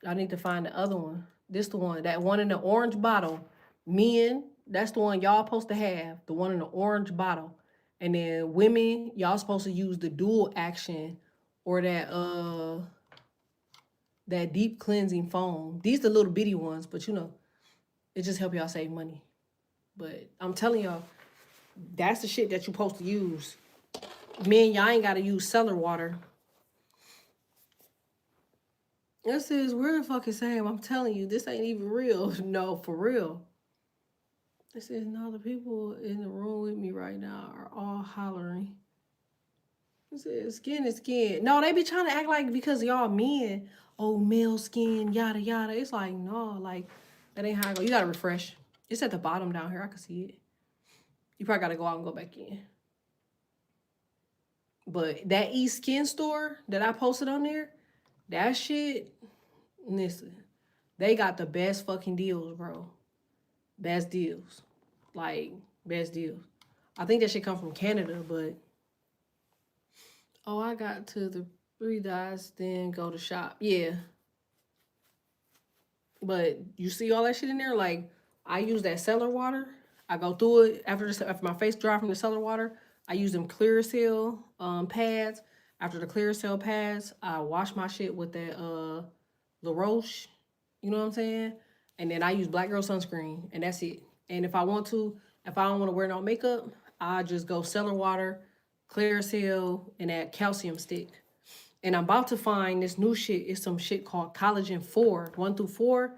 I need to find the other one. This the one. That one in the orange bottle. Men, that's the one y'all supposed to have. The one in the orange bottle. And then women, y'all supposed to use the dual action or that deep cleansing foam. These the little bitty ones, but you know, it just help y'all save money. But I'm telling y'all, that's the shit that you're supposed to use. Men, y'all ain't gotta use cellar water. This is where the fuck is Sam? I'm telling you, this ain't even real. No, for real. This is no, the people in the room with me right now are all hollering. This is skin is skin. No, they be trying to act like because y'all men, oh male skin, yada yada. It's like no, like that ain't how I go. You gotta refresh. It's at the bottom down here. I can see it. You probably gotta go out and go back in. But that East Skin store that I posted on there, that shit, listen, they got the best fucking deals, bro. Best deals. Like, best deals. I think that shit come from Canada, but oh, I got to the 3 dots, then go to shop. Yeah. But you see all that shit in there? Like, I use that cellar water. I go through it after my face dry from the cellar water. I use them Clearasil pads. After the Clearasil pads, I wash my shit with that La Roche. You know what I'm saying? And then I use Black Girl sunscreen, and that's it. And if I don't want to wear no makeup, I just go cellar water, Clearasil, and that calcium stick. And I'm about to find this new shit. It's some shit called Collagen 4, 1 through 4.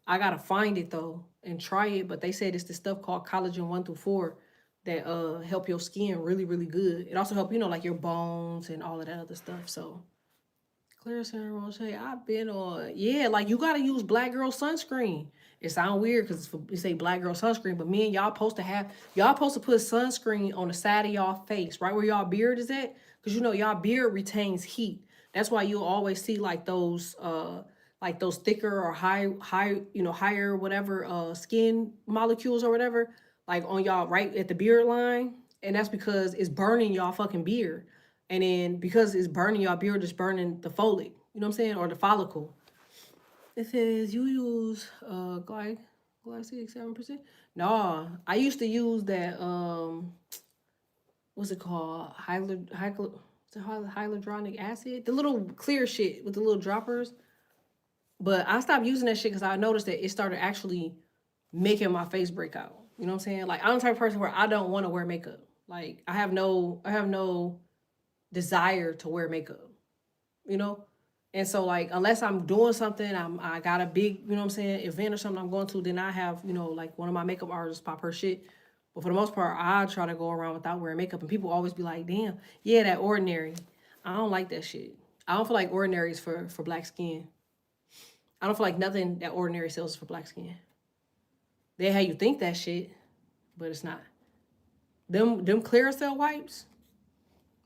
I gotta find it though and try it. But they said it's this stuff called Collagen 1 through 4 that help your skin really, really good. It also help, like your bones and all of that other stuff. So Clearasil Roche, I've been on, yeah, like you gotta use Black Girl sunscreen. It sound weird because it say Black Girl sunscreen, but me and y'all supposed to put sunscreen on the side of y'all face, right where y'all beard is at, because y'all beard retains heat. That's why you'll always see like those thicker or higher whatever skin molecules or whatever, like on y'all right at the beard line, and that's because it's burning y'all fucking beard. And then because it's burning your beard, it's burning the folate. You know what I'm saying? Or the follicle. It says you use glycemic 7%. No, I used to use that what's it called? Hyaluronic acid. The little clear shit with the little droppers. But I stopped using that shit because I noticed that it started actually making my face break out. You know what I'm saying? Like I'm the type of person where I don't want to wear makeup. Like I have no desire to wear makeup, and so like unless I'm doing something, I got a big event or something I'm going to, then I have like one of my makeup artists pop her shit. But for the most part, I try to go around without wearing makeup, and people always be like, damn, yeah, that Ordinary. I don't like that shit. I don't feel like Ordinary is for black skin. I don't feel like nothing that Ordinary sells is for black skin. They how you think that shit, but it's not. Them Clearasil wipes,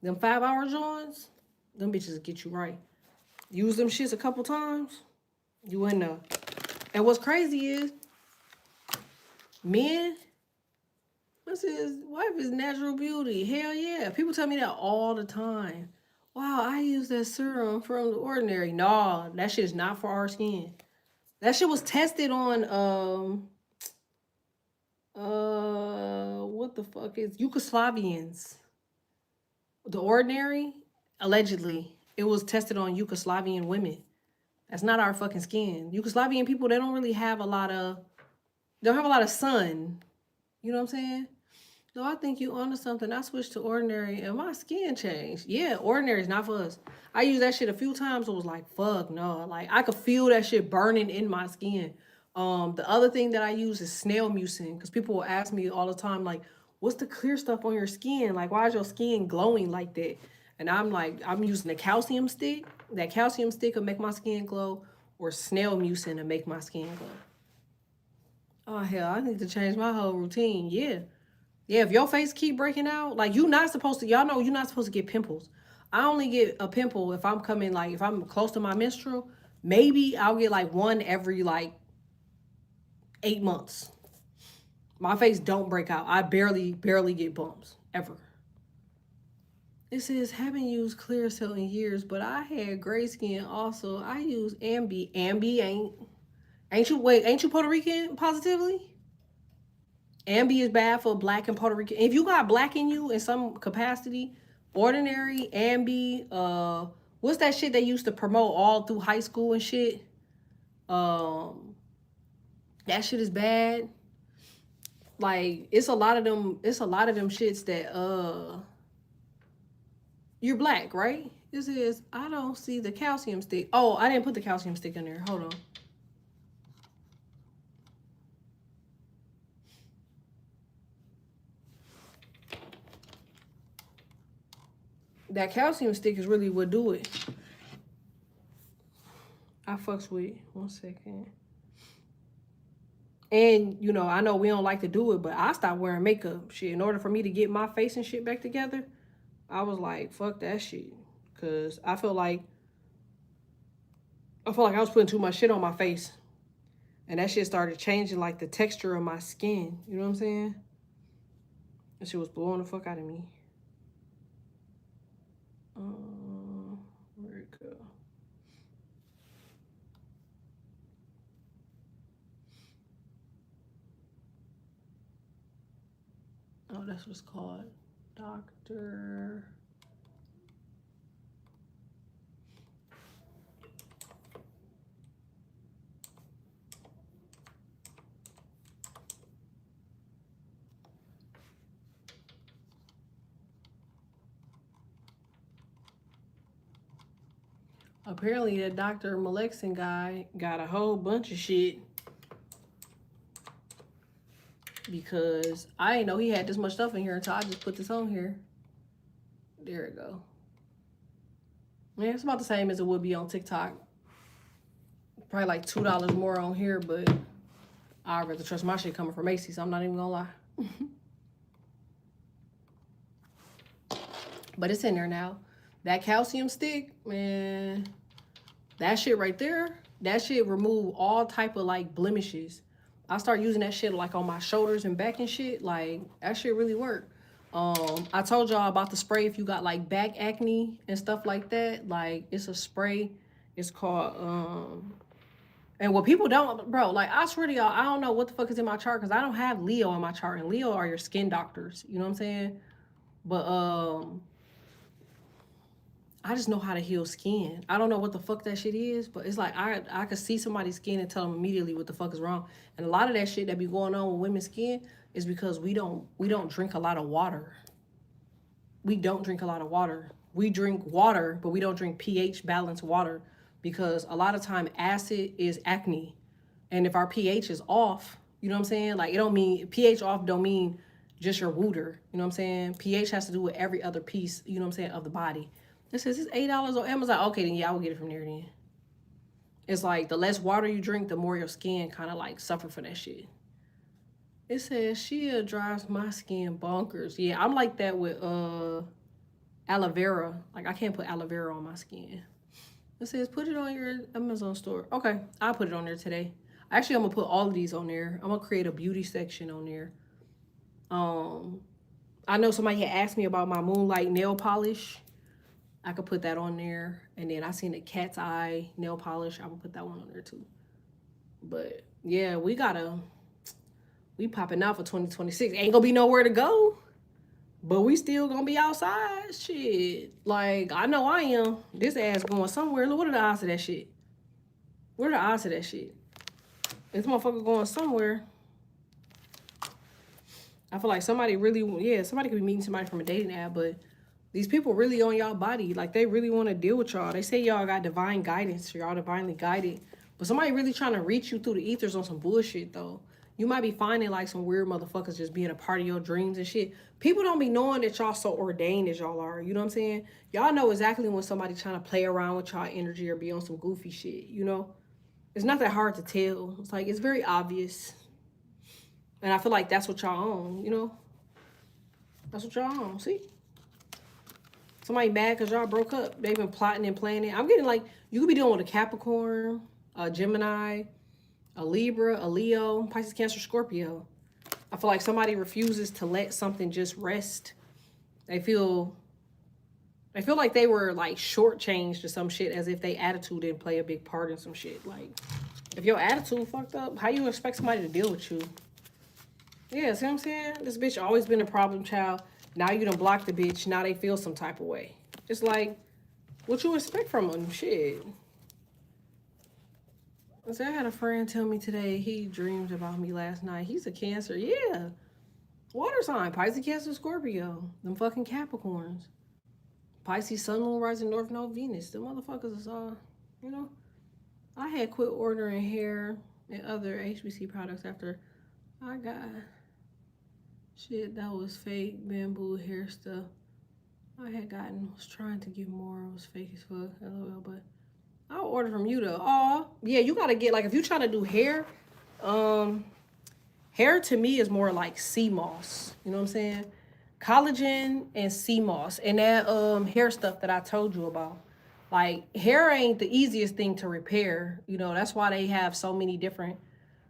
them 5-hour joints, them bitches get you right. Use them shits a couple times, you in there. And what's crazy is, men, what's his wife is natural beauty. Hell yeah. People tell me that all the time. Wow, I use that serum from the Ordinary. No, that shit is not for our skin. That shit was tested on what the fuck is Yugoslavians. The Ordinary, allegedly, it was tested on Yugoslavian women. That's not our fucking skin. Yugoslavian people, they don't have a lot of sun. You know what I'm saying? No, I think you onto something. I switched to Ordinary and my skin changed. Yeah, Ordinary is not for us. I used that shit a few times. It was like, fuck no. Like I could feel that shit burning in my skin. The other thing that I use is snail mucin, because people will ask me all the time, like, what's the clear stuff on your skin? Like, why is your skin glowing like that? And I'm like, I'm using a calcium stick. That calcium stick will make my skin glow, or snail mucin to make my skin glow. Oh hell, I need to change my whole routine. Yeah. Yeah, if your face keep breaking out, like y'all know you're not supposed to get pimples. I only get a pimple if I'm if I'm close to my menstrual, maybe I'll get like one every like 8 months. My face don't break out. I barely get bumps, ever. It says, haven't used Clearasil in years, but I had gray skin also. I use Ambi. Ambi ain't you Puerto Rican positively? Ambi is bad for black and Puerto Rican. If you got black in you in some capacity, Ordinary, Ambi, what's that shit they used to promote all through high school and shit? That shit is bad. Like it's a lot of them shits that You're black, right? It says, I don't see the calcium stick. Oh, I didn't put the calcium stick in there. Hold on. That calcium stick is really what do it. I fucks with. 1 second. And, you know, I know we don't like to do it, but I stopped wearing makeup. Shit, in order for me to get my face and shit back together, I was like, fuck that shit. Because I feel like I was putting too much shit on my face. And that shit started changing, like, the texture of my skin. You know what I'm saying? That shit was blowing the fuck out of me. Where'd it go? Oh, that's what's called. Doctor. Apparently, that Dr. Malexin guy got a whole bunch of shit because I didn't know he had this much stuff in here until I just put this on here. There it go. Yeah, it's about the same as it would be on TikTok. Probably like $2 more on here, but I'd rather trust my shit coming from Macy's. I'm not even gonna lie. But it's in there now. That calcium stick, man, that shit right there, that shit remove all type of like blemishes. I start using that shit like on my shoulders and back and shit. Like that shit really work. I told y'all about the spray if you got like back acne and stuff like that. Like it's a spray. It's called and what people don't, bro, like I swear to y'all, I don't know what the fuck is in my chart because I don't have Leo in my chart, and Leo are your skin doctors. You know what I'm saying? But I just know how to heal skin. I don't know what the fuck that shit is, but it's like I could see somebody's skin and tell them immediately what the fuck is wrong. And a lot of that shit that be going on with women's skin is because we don't drink a lot of water. We don't drink a lot of water. We drink water, but we don't drink pH balanced water because a lot of time acid is acne. And if our pH is off, you know what I'm saying? Like it don't mean pH off don't mean just your wooter. You know what I'm saying? pH has to do with every other piece, you know what I'm saying, of the body. It says it's $8 on Amazon. Okay, then yeah, I will get it from there then. It's like the less water you drink, the more your skin kind of like suffer for that shit. It says Shea drives my skin bonkers. Yeah, I'm like that with aloe vera. Like I can't put aloe vera on my skin. It says put it on your Amazon store. Okay, I'll put it on there today. Actually, I'm gonna put all of these on there. I'm gonna create a beauty section on there. I know somebody had asked me about my Moonlight nail polish. I could put that on there. And then I seen the Cat's Eye nail polish. I'm gonna put that one on there too. But yeah, we popping out for 2026. Ain't gonna be nowhere to go. But we still gonna be outside. Shit. Like, I know I am. This ass going somewhere. Look, what are the odds of that shit? What are the odds of that shit? This motherfucker going somewhere. I feel like somebody really, somebody could be meeting somebody from a dating app, but these people really on y'all body. Like, they really want to deal with y'all. They say y'all got divine guidance. Y'all divinely guided. But somebody really trying to reach you through the ethers on some bullshit, though. You might be finding, like, some weird motherfuckers just being a part of your dreams and shit. People don't be knowing that y'all so ordained as y'all are. You know what I'm saying? Y'all know exactly when somebody trying to play around with y'all energy or be on some goofy shit, you know? It's not that hard to tell. It's like, it's very obvious. And I feel like that's what y'all own, you know? That's what y'all own. See? Somebody mad because y'all broke up. They've been plotting and planning. I'm getting like, you could be dealing with a Capricorn, a Gemini, a Libra, a Leo, Pisces, Cancer, Scorpio. I feel like somebody refuses to let something just rest. They feel like they were like shortchanged or some shit, as if their attitude didn't play a big part in some shit. Like, if your attitude fucked up, how you expect somebody to deal with you? Yeah, see what I'm saying? This bitch always been a problem child. Now you done block the bitch. Now they feel some type of way. It's like, what you expect from them? Shit. So I had a friend tell me today he dreamed about me last night. He's a Cancer. Yeah. Water sign. Pisces, Cancer, Scorpio. Them fucking Capricorns. Pisces, Sun, Moon, Rising, North Node, Venus. The motherfuckers is you know. I had quit ordering hair and other HBC products after I got shit that was fake bamboo hair stuff. Was trying to get more. It was fake as fuck. LOL, but I'll order from you though. Oh, yeah, you gotta get, like, if you trying to do hair, hair to me is more like sea moss. You know what I'm saying? Collagen and sea moss and that hair stuff that I told you about. Like, hair ain't the easiest thing to repair. You know, that's why they have so many different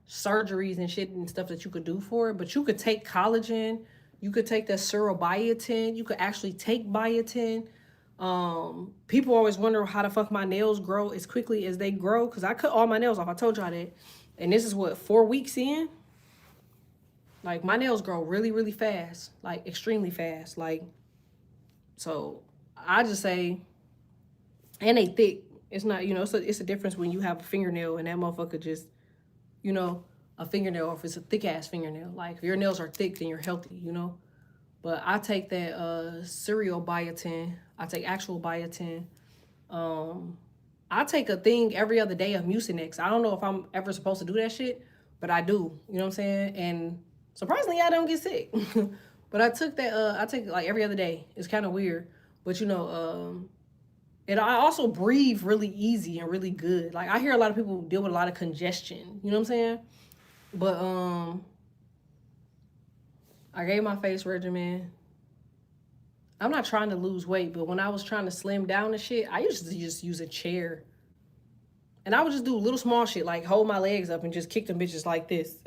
surgeries and shit and stuff that you could do for it. But you could take collagen, you could take the serobiotin, you could actually take biotin. People always wonder how the fuck my nails grow as quickly as they grow, because I cut all my nails off. I told y'all that. And this is what, 4 weeks in? Like, my nails grow really, really fast. Like, extremely fast. Like, so I just say, and they thick. It's not, you know, it's a difference when you have a fingernail and that motherfucker just, you know, a fingernail, or if it's a thick ass fingernail. Like, if your nails are thick, then you're healthy, you know. But I take that cereal biotin. I take actual biotin. I take a thing every other day of Mucinex. I don't know if I'm ever supposed to do that shit, but I do. You know what I'm saying? And surprisingly, I don't get sick. But I took that. I take it like every other day. It's kind of weird, but you know, and I also breathe really easy and really good. Like, I hear a lot of people deal with a lot of congestion. You know what I'm saying? But I gave my face regimen. I'm not trying to lose weight, but when I was trying to slim down and shit, I used to just use a chair. And I would just do little small shit, like hold my legs up and just kick them bitches like this.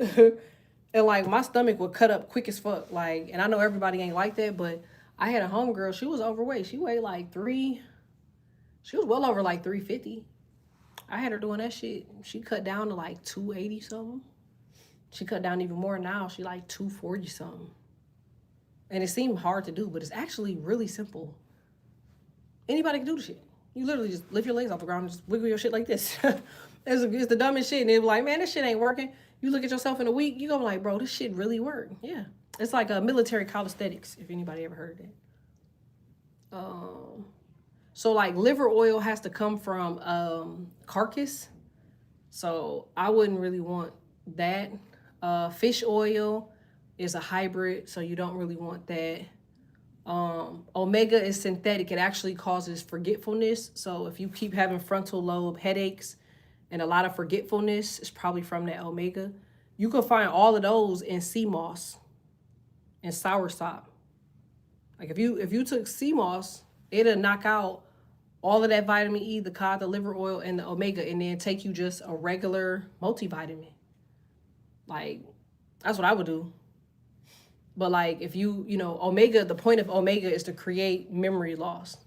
And like, my stomach would cut up quick as fuck. Like, and I know everybody ain't like that, but I had a homegirl, she was overweight. She weighed like she was well over like 350. I had her doing that shit. She cut down to like 280 something. She cut down even more now. She like 240 something. And it seemed hard to do, but it's actually really simple. Anybody can do the shit. You literally just lift your legs off the ground and just wiggle your shit like this. It's the dumbest shit. And they're like, man, this shit ain't working. You look at yourself in a week, you go like, bro, this shit really worked. Yeah. It's like a military calisthenics, if anybody ever heard that. So like, liver oil has to come from carcass. So I wouldn't really want that. Fish oil is a hybrid, so you don't really want that. Omega is synthetic. It actually causes forgetfulness. So if you keep having frontal lobe headaches and a lot of forgetfulness, it's probably from that omega. You can find all of those in sea moss and soursop. Like, if you took sea moss, it'll knock out all of that vitamin E, the cod, the liver oil, and the omega, and then take you just a regular multivitamin. Like, that's what I would do. But like, if you know, omega, the point of omega is to create memory loss.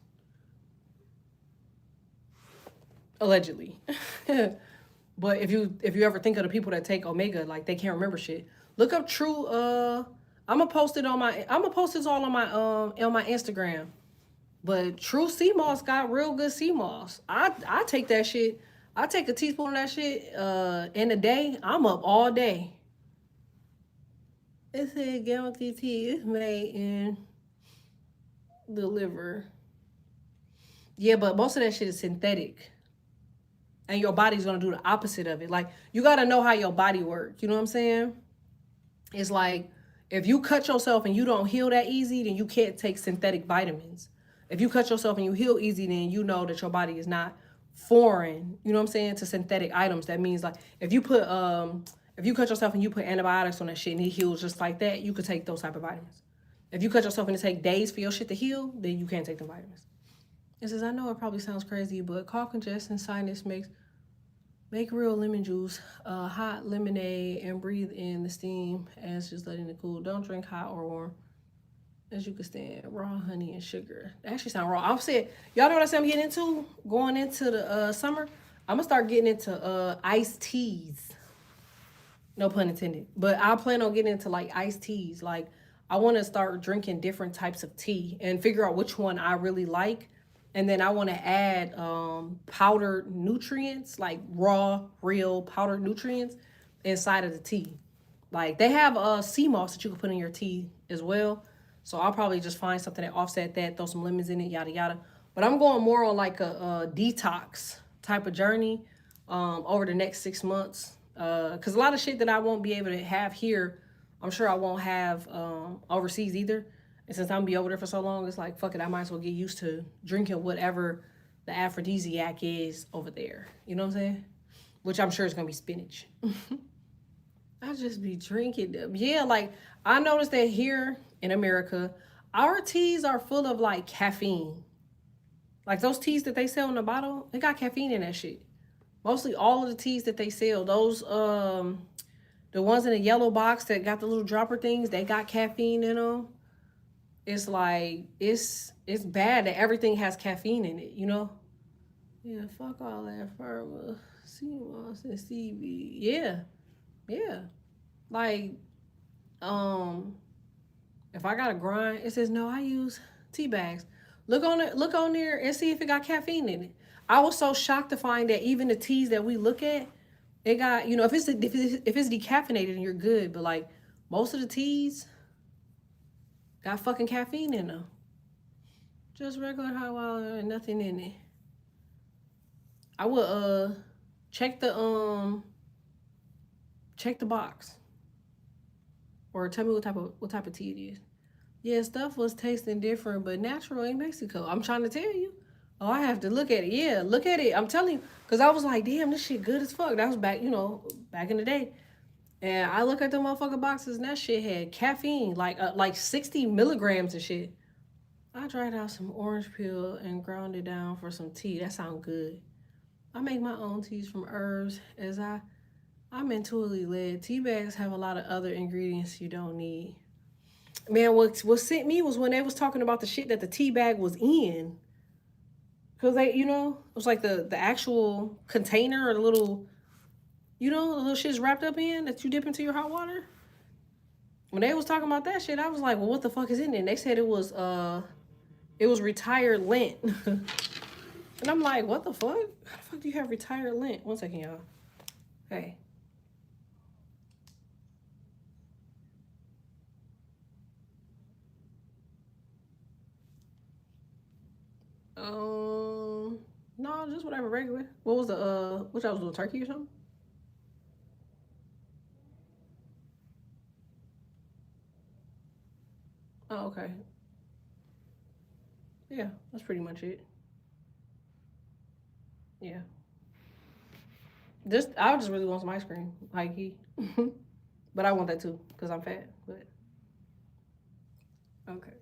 Allegedly. But if you ever think of the people that take omega, like, they can't remember shit. Look up True. I'm gonna post this all on my Instagram. But True Sea Moss got real good sea moss. I take that shit. I take a teaspoon of that shit in a day. I'm up all day. It said Galaxy tea is made in the liver. Yeah, but most of that shit is synthetic. And your body's gonna do the opposite of it. Like, you gotta know how your body works. You know what I'm saying? It's like, if you cut yourself and you don't heal that easy, then you can't take synthetic vitamins. If you cut yourself and you heal easy, then you know that your body is not foreign, you know what I'm saying, to synthetic items. That means, like, if you cut yourself and you put antibiotics on that shit and it heals just like that, you could take those type of vitamins. If you cut yourself and it take days for your shit to heal, then you can't take the vitamins. It says, I know it probably sounds crazy, but cough, congestion, sinus make real lemon juice, hot lemonade, and breathe in the steam as just letting it cool. Don't drink hot or warm. As you can stand, raw honey and sugar. That actually sound raw. I'm saying, y'all know what I said I'm getting into? Going into the summer, I'm gonna start getting into iced teas. No pun intended. But I plan on getting into like iced teas. Like, I want to start drinking different types of tea and figure out which one I really like. And then I want to add powdered nutrients, like raw, real powdered nutrients inside of the tea. Like, they have sea moss that you can put in your tea as well. So I'll probably just find something that offset that, throw some lemons in it, yada yada. But I'm going more on like a detox type of journey over the next 6 months. Because a lot of shit that I won't be able to have here, I'm sure I won't have overseas either. And since I'm gonna be over there for so long, it's like, fuck it, I might as well get used to drinking whatever the aphrodisiac is over there. You know what I'm saying? Which I'm sure is gonna be spinach. I just be drinking them. Yeah, like I noticed that here in America, our teas are full of like caffeine. Like those teas that they sell in the bottle, they got caffeine in that shit. Mostly all of the teas that they sell, those the ones in the yellow box that got the little dropper things, they got caffeine in them. It's like it's bad that everything has caffeine in it, you know? Yeah, fuck all that pharma, CMOS and CB. Yeah, yeah. Like, if I got to grind, it says no. I use tea bags. Look on it. Look on there and see if it got caffeine in it. I was so shocked to find that even the teas that we look at, it got, you know, if it's decaffeinated and you're good, but like most of the teas got fucking caffeine in them. Just regular hot water and nothing in it. I would check the box. Or tell me what type of tea it is. Yeah, stuff was tasting different, but natural in Mexico. I'm trying to tell you. Oh, I have to look at it. Yeah, look at it. I'm telling you. Because I was like, damn, this shit good as fuck. That was back, you know, back in the day. And I look at the motherfucking boxes and that shit had caffeine, like 60 milligrams and shit. I dried out some orange peel and ground it down for some tea. That sounds good. I make my own teas from herbs as I'm intuitively led. Tea bags have a lot of other ingredients you don't need. Man, what sent me was when they was talking about the shit that the tea bag was in. Because they, you know, it was like the actual container or the little, you know, the little shit's wrapped up in that you dip into your hot water. When they was talking about that shit, I was like, well, what the fuck is in there? And they said it was retired lint. And I'm like, what the fuck? How the fuck do you have retired lint? One second, y'all. Hey. No, just whatever, regular. What was the what y'all was doing, turkey or something? Oh, okay. Yeah, that's pretty much it. Yeah. I just really want some ice cream, high key. But I want that too, because I'm fat. But okay.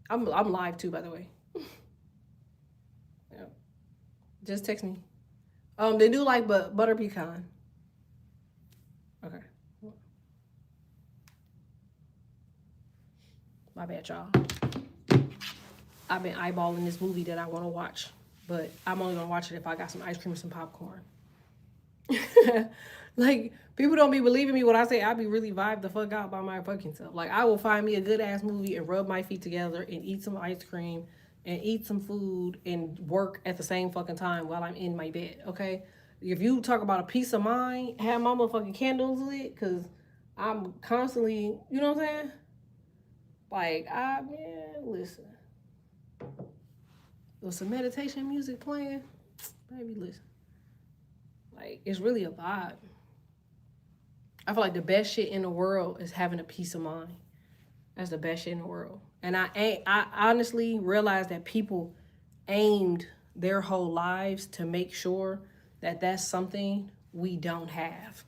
I'm live too, by the way. Yeah. Just text me. They do like butter pecan. Okay. My bad, y'all. I've been eyeballing this movie that I want to watch, but I'm only gonna watch it if I got some ice cream and some popcorn. Like, people don't be believing me when I say I be really vibed the fuck out by my fucking self. Like, I will find me a good ass movie and rub my feet together and eat some ice cream and eat some food and work at the same fucking time while I'm in my bed, okay? If you talk about a peace of mind, have my motherfucking candles lit, because I'm constantly, you know what I'm saying? Like, man, listen. With some meditation music playing, baby, listen. Like, it's really a vibe. I feel like the best shit in the world is having a peace of mind. That's the best shit in the world. And I honestly realized that people aimed their whole lives to make sure that that's something we don't have.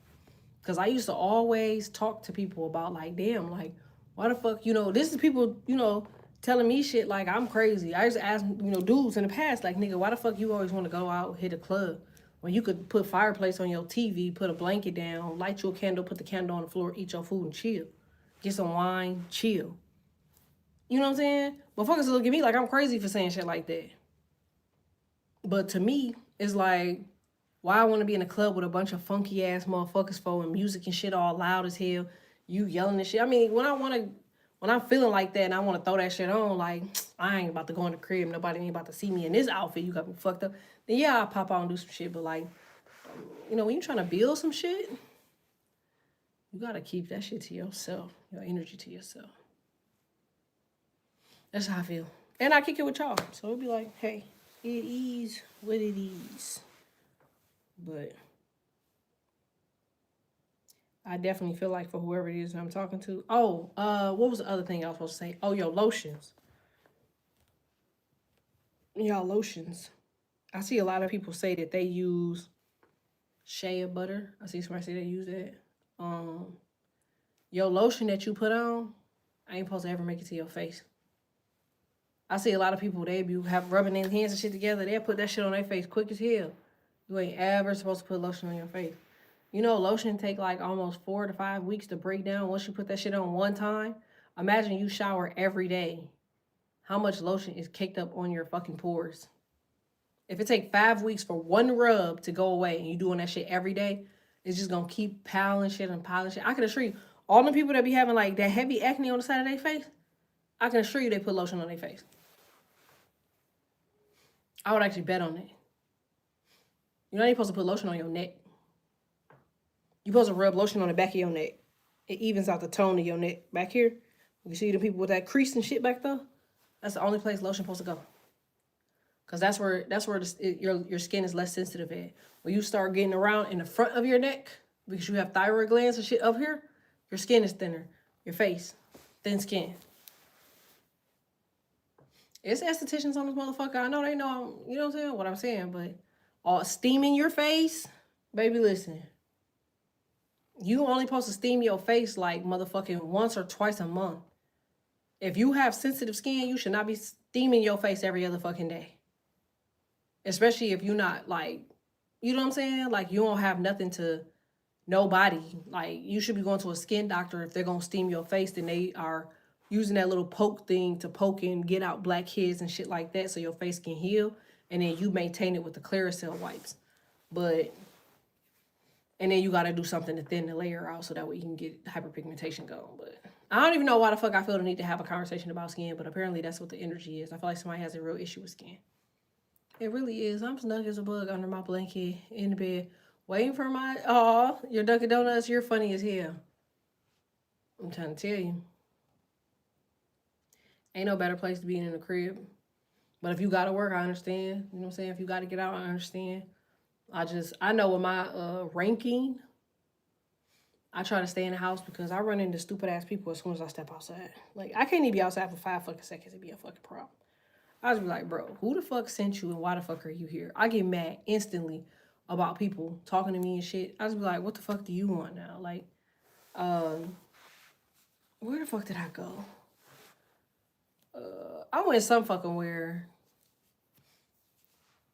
Because I used to always talk to people about, like, damn, like, why the fuck, you know, this is people, you know, telling me shit like I'm crazy. I used to ask, you know, dudes in the past, like, nigga, why the fuck you always want to go out, hit a club? When you could put fireplace on your TV, put a blanket down, light your candle, put the candle on the floor, eat your food and chill. Get some wine, chill. You know what I'm saying? Motherfuckers look at me like I'm crazy for saying shit like that. But to me, it's like, why I want to be in a club with a bunch of funky ass motherfuckers for and music and shit all loud as hell, you yelling and shit. I mean, when I'm feeling like that and I want to throw that shit on, like, I ain't about to go in the crib, nobody ain't about to see me in this outfit, you got me fucked up. Then yeah, I'll pop out and do some shit, but like, you know, when you trying to build some shit, you gotta keep that shit to yourself, your energy to yourself. That's how I feel. And I kick it with y'all. So it'd be like, hey, it is what it is. But I definitely feel like for whoever it is I'm talking to. Oh, what was the other thing I was supposed to say? Oh, yo, lotions. Y'all, lotions. I see a lot of people say that they use shea butter. I see somebody say they use that. Your lotion that you put on, I ain't supposed to ever make it to your face. I see a lot of people, they be have rubbing their hands and shit together. They'll put that shit on their face quick as hell. You ain't ever supposed to put lotion on your face. You know, lotion take like almost 4 to 5 weeks to break down once you put that shit on one time. Imagine you shower every day. How much lotion is caked up on your fucking pores? If it take 5 weeks for one rub to go away and you doing that shit every day, it's just gonna keep piling shit and piling shit. I can assure you, all the people that be having like that heavy acne on the side of their face, I can assure you they put lotion on their face. I would actually bet on that. You're not even supposed to put lotion on your neck. You're supposed to rub lotion on the back of your neck. It evens out the tone of your neck. Back here, you see the people with that crease and shit back there? That's the only place lotion supposed to go. Because that's where your skin is less sensitive at. When you start getting around in the front of your neck, because you have thyroid glands and shit up here, your skin is thinner. Your face, thin skin. It's estheticians on this motherfucker. I know they know, you know what I'm saying? What I'm saying, but all steaming your face, baby, listen. You only supposed to steam your face like motherfucking once or twice a month. If you have sensitive skin, you should not be steaming your face every other fucking day. Especially if you're not like, you know what I'm saying? Like you don't have nothing to nobody. Like you should be going to a skin doctor. If they're going to steam your face, then they are using that little poke thing to poke and get out blackheads and shit like that so your face can heal. And then you maintain it with the Claricel wipes. And then you got to do something to thin the layer out so that way you can get hyperpigmentation going. But I don't even know why the fuck I feel the need to have a conversation about skin, but apparently that's what the energy is. I feel like somebody has a real issue with skin. It really is. I'm snug as a bug under my blanket in the bed, waiting for your Dunkin' Donuts, you're funny as hell. I'm trying to tell you. Ain't no better place to be in the crib. But if you got to work, I understand. You know what I'm saying? If you got to get out, I understand. I know with my ranking, I try to stay in the house because I run into stupid ass people as soon as I step outside. Like, I can't even be outside for 5 fucking seconds and be a fucking problem. I just be like, bro, who the fuck sent you and why the fuck are you here? I get mad instantly about people talking to me and shit. I just be like, what the fuck do you want now? Like, where the fuck did I go? I went some fucking where.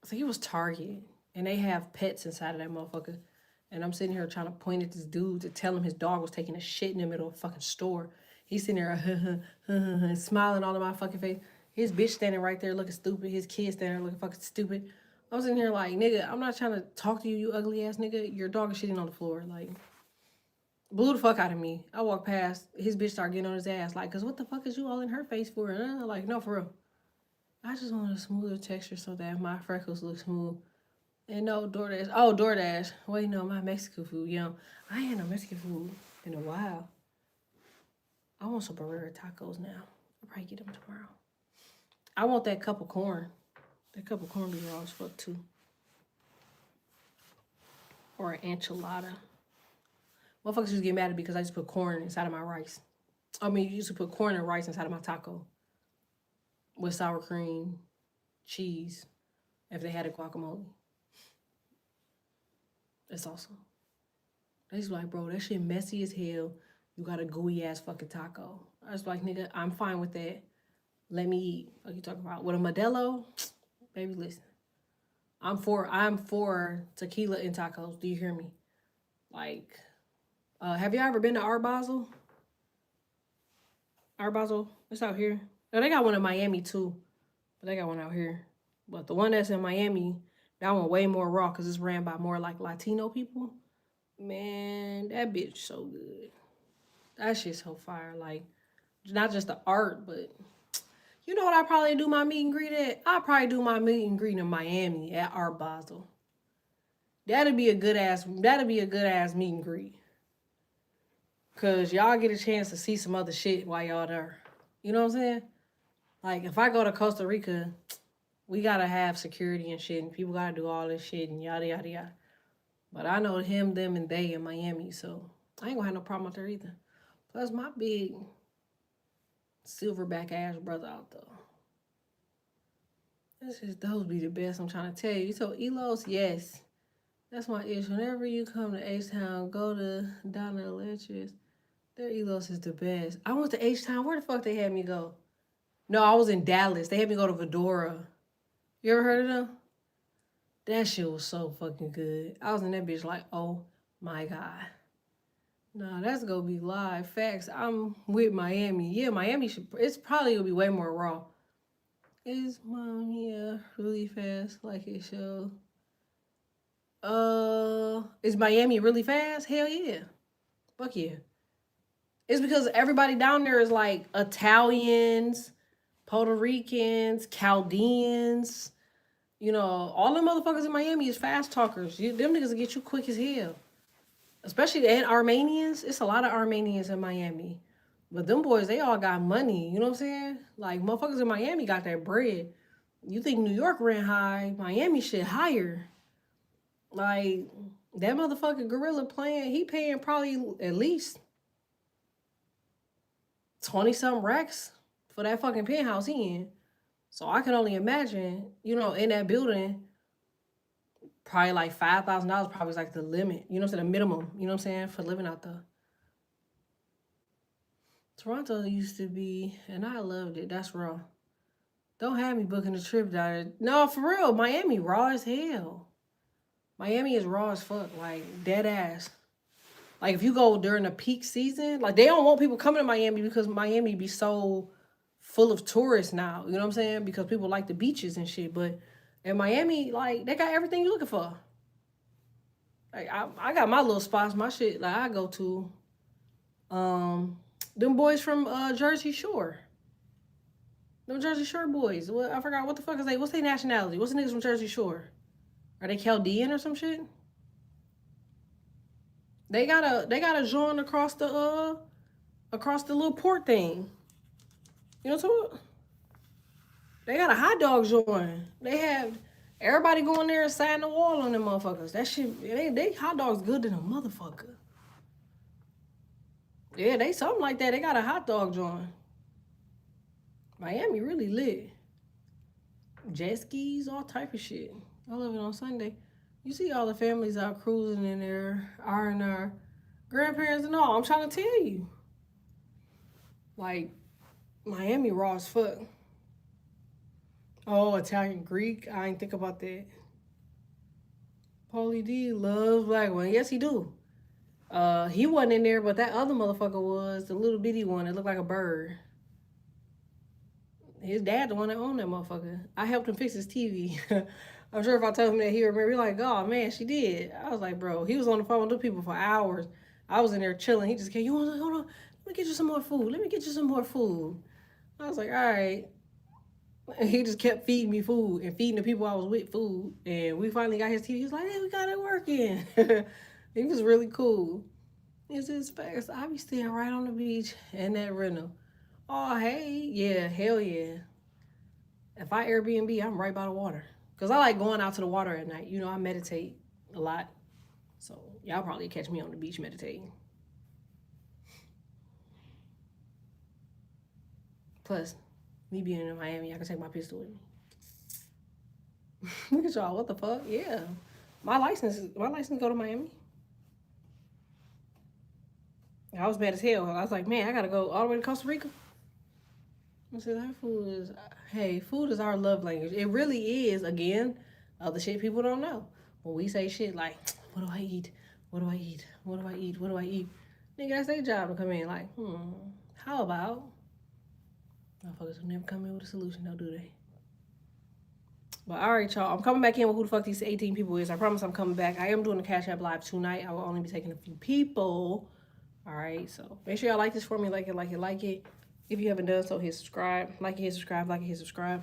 I think it was Target. And they have pets inside of that motherfucker. And I'm sitting here trying to point at this dude to tell him his dog was taking a shit in the middle of a fucking store. He's sitting there smiling all in my fucking face. His bitch standing right there looking stupid. His kid standing there looking fucking stupid. I was in here like, nigga, I'm not trying to talk to you, you ugly ass nigga. Your dog is shitting on the floor. Like, blew the fuck out of me. I walked past. His bitch started getting on his ass. Like, cause what the fuck is you all in her face for? And I'm like, no, for real. I just want a smoother texture so that my freckles look smooth. And no, DoorDash. Oh, DoorDash. Wait, no, my Mexican food. Yo, I ain't had no Mexican food in a while. I want some burrito tacos now. I'll probably get them tomorrow. I want that cup of corn. That cup of corn be raw as fuck, too. Or an enchilada. Motherfuckers just get mad at me because I just put corn inside of my rice. I mean, you used to put corn and rice inside of my taco. With sour cream, cheese, if they had a guacamole. That's awesome. They just like, bro, that shit messy as hell. You got a gooey ass fucking taco. I was like, nigga, I'm fine with that. Let me eat. What you talking about? With a Modelo? Baby, listen. I'm for tequila and tacos. Do you hear me? Like, have you ever been to Art Basel? Art Basel? It's out here. No, they got one in Miami too. But they got one out here. But the one that's in Miami, that one way more raw because it's ran by more like Latino people. Man, that bitch so good. That shit's so fire. Like, not just the art, but you know what I probably do my meet and greet at? I'll probably do my meet and greet in Miami at Art Basel. That'd be a good ass meet and greet. Cause y'all get a chance to see some other shit while y'all there. You know what I'm saying? Like, if I go to Costa Rica, we gotta have security and shit, and people gotta do all this shit and yada yada yada. But I know him, them, and they in Miami, so I ain't gonna have no problem out there either. Plus, my big silverback ass brother out there. This is those be the best. I'm trying to tell you. So Elos, yes, that's my issue. Whenever you come to H-Town, go to Donna Electric. Their Elos is the best. I went to H-Town. Where the fuck they had me go? No, I was in Dallas. They had me go to Fedora. You ever heard of them? That shit was so fucking good. I was in that bitch like, oh my God. Nah, that's gonna be live. Facts. I'm with Miami. Yeah, Miami should, it's probably gonna be way more raw. Is Miami really fast like it shows? Is Miami really fast? Hell yeah. Fuck yeah. It's because everybody down there is like Italians, Puerto Ricans, Chaldeans. You know, all them motherfuckers in Miami is fast talkers. Them niggas will get you quick as hell. Especially and Armenians. It's a lot of Armenians in Miami. But them boys, they all got money. You know what I'm saying? Like, motherfuckers in Miami got that bread. You think New York ran high, Miami shit higher. Like, that motherfucking gorilla playing, he paying probably at least 20-something racks for that fucking penthouse he in. So I can only imagine, you know, in that building, probably like $5,000 probably is like the limit. You know what I'm saying? The minimum, you know what I'm saying, for living out there. Toronto used to be, and I loved it. That's raw. Don't have me booking a trip down there. No, for real. Miami raw as hell. Miami is raw as fuck. Like, dead ass. Like, if you go during the peak season, like, they don't want people coming to Miami because Miami be so full of tourists now. You know what I'm saying? Because people like the beaches and shit. But in Miami, like, they got everything you're looking for. Like, I got my little spots, my shit, like, I go to. Them boys from Jersey Shore. Them Jersey Shore boys. Well, I forgot what the fuck is they. What's their nationality? What's the niggas from Jersey Shore? Are they Chaldean or some shit? They got a joint across the little port thing. You know what I'm talking? They got a hot dog joint. They have everybody going there and sign the wall on them motherfuckers. That shit, they hot dogs good than a motherfucker. Yeah, they something like that. They got a hot dog joint. Miami really lit. Jet skis, all type of shit. I love it on Sunday. You see all the families out cruising in there, R&R, grandparents and all. I'm trying to tell you. Like, Miami raw as fuck. Oh, Italian Greek. I ain't think about that. Paulie D loves black one. Yes, he do. He wasn't in there, but that other motherfucker was. The little bitty one that looked like a bird. His dad the one that owned that motherfucker. I helped him fix his TV. I'm sure if I told him that, he would remember. He's like, oh, man, she did. I was like, bro, he was on the phone with the people for hours. I was in there chilling. He just came, you want to, hold on, let me get you some more food. Let me get you some more food. I was like, all right. He just kept feeding me food and feeding the people I was with food. And we finally got his TV. He was like, hey, we got it working. He was really cool. It's just fast. I be staying right on the beach in that rental. Oh, hey. Yeah, hell yeah. If I Airbnb, I'm right by the water. Because I like going out to the water at night. You know, I meditate a lot. So y'all probably catch me on the beach meditating. Plus, me being in Miami, I can take my pistol with me. Look at y'all. What the fuck? Yeah. My license go to Miami. I was mad as hell. I was like, man, I gotta go all the way to Costa Rica. I said, that food is, hey, food is our love language. It really is, again, other shit people don't know. When we say shit like, what do I eat? What do I eat? What do I eat? What do I eat? Nigga, that's their job to come in like, how about? Motherfuckers will never come in with a solution, though, do they? But all right, y'all. I'm coming back in with who the fuck these 18 people is. I promise I'm coming back. I am doing the Cash App Live tonight. I will only be taking a few people. All right, so make sure y'all like this for me. Like it. If you haven't done so, hit subscribe. Like it, hit subscribe. Like it, hit subscribe.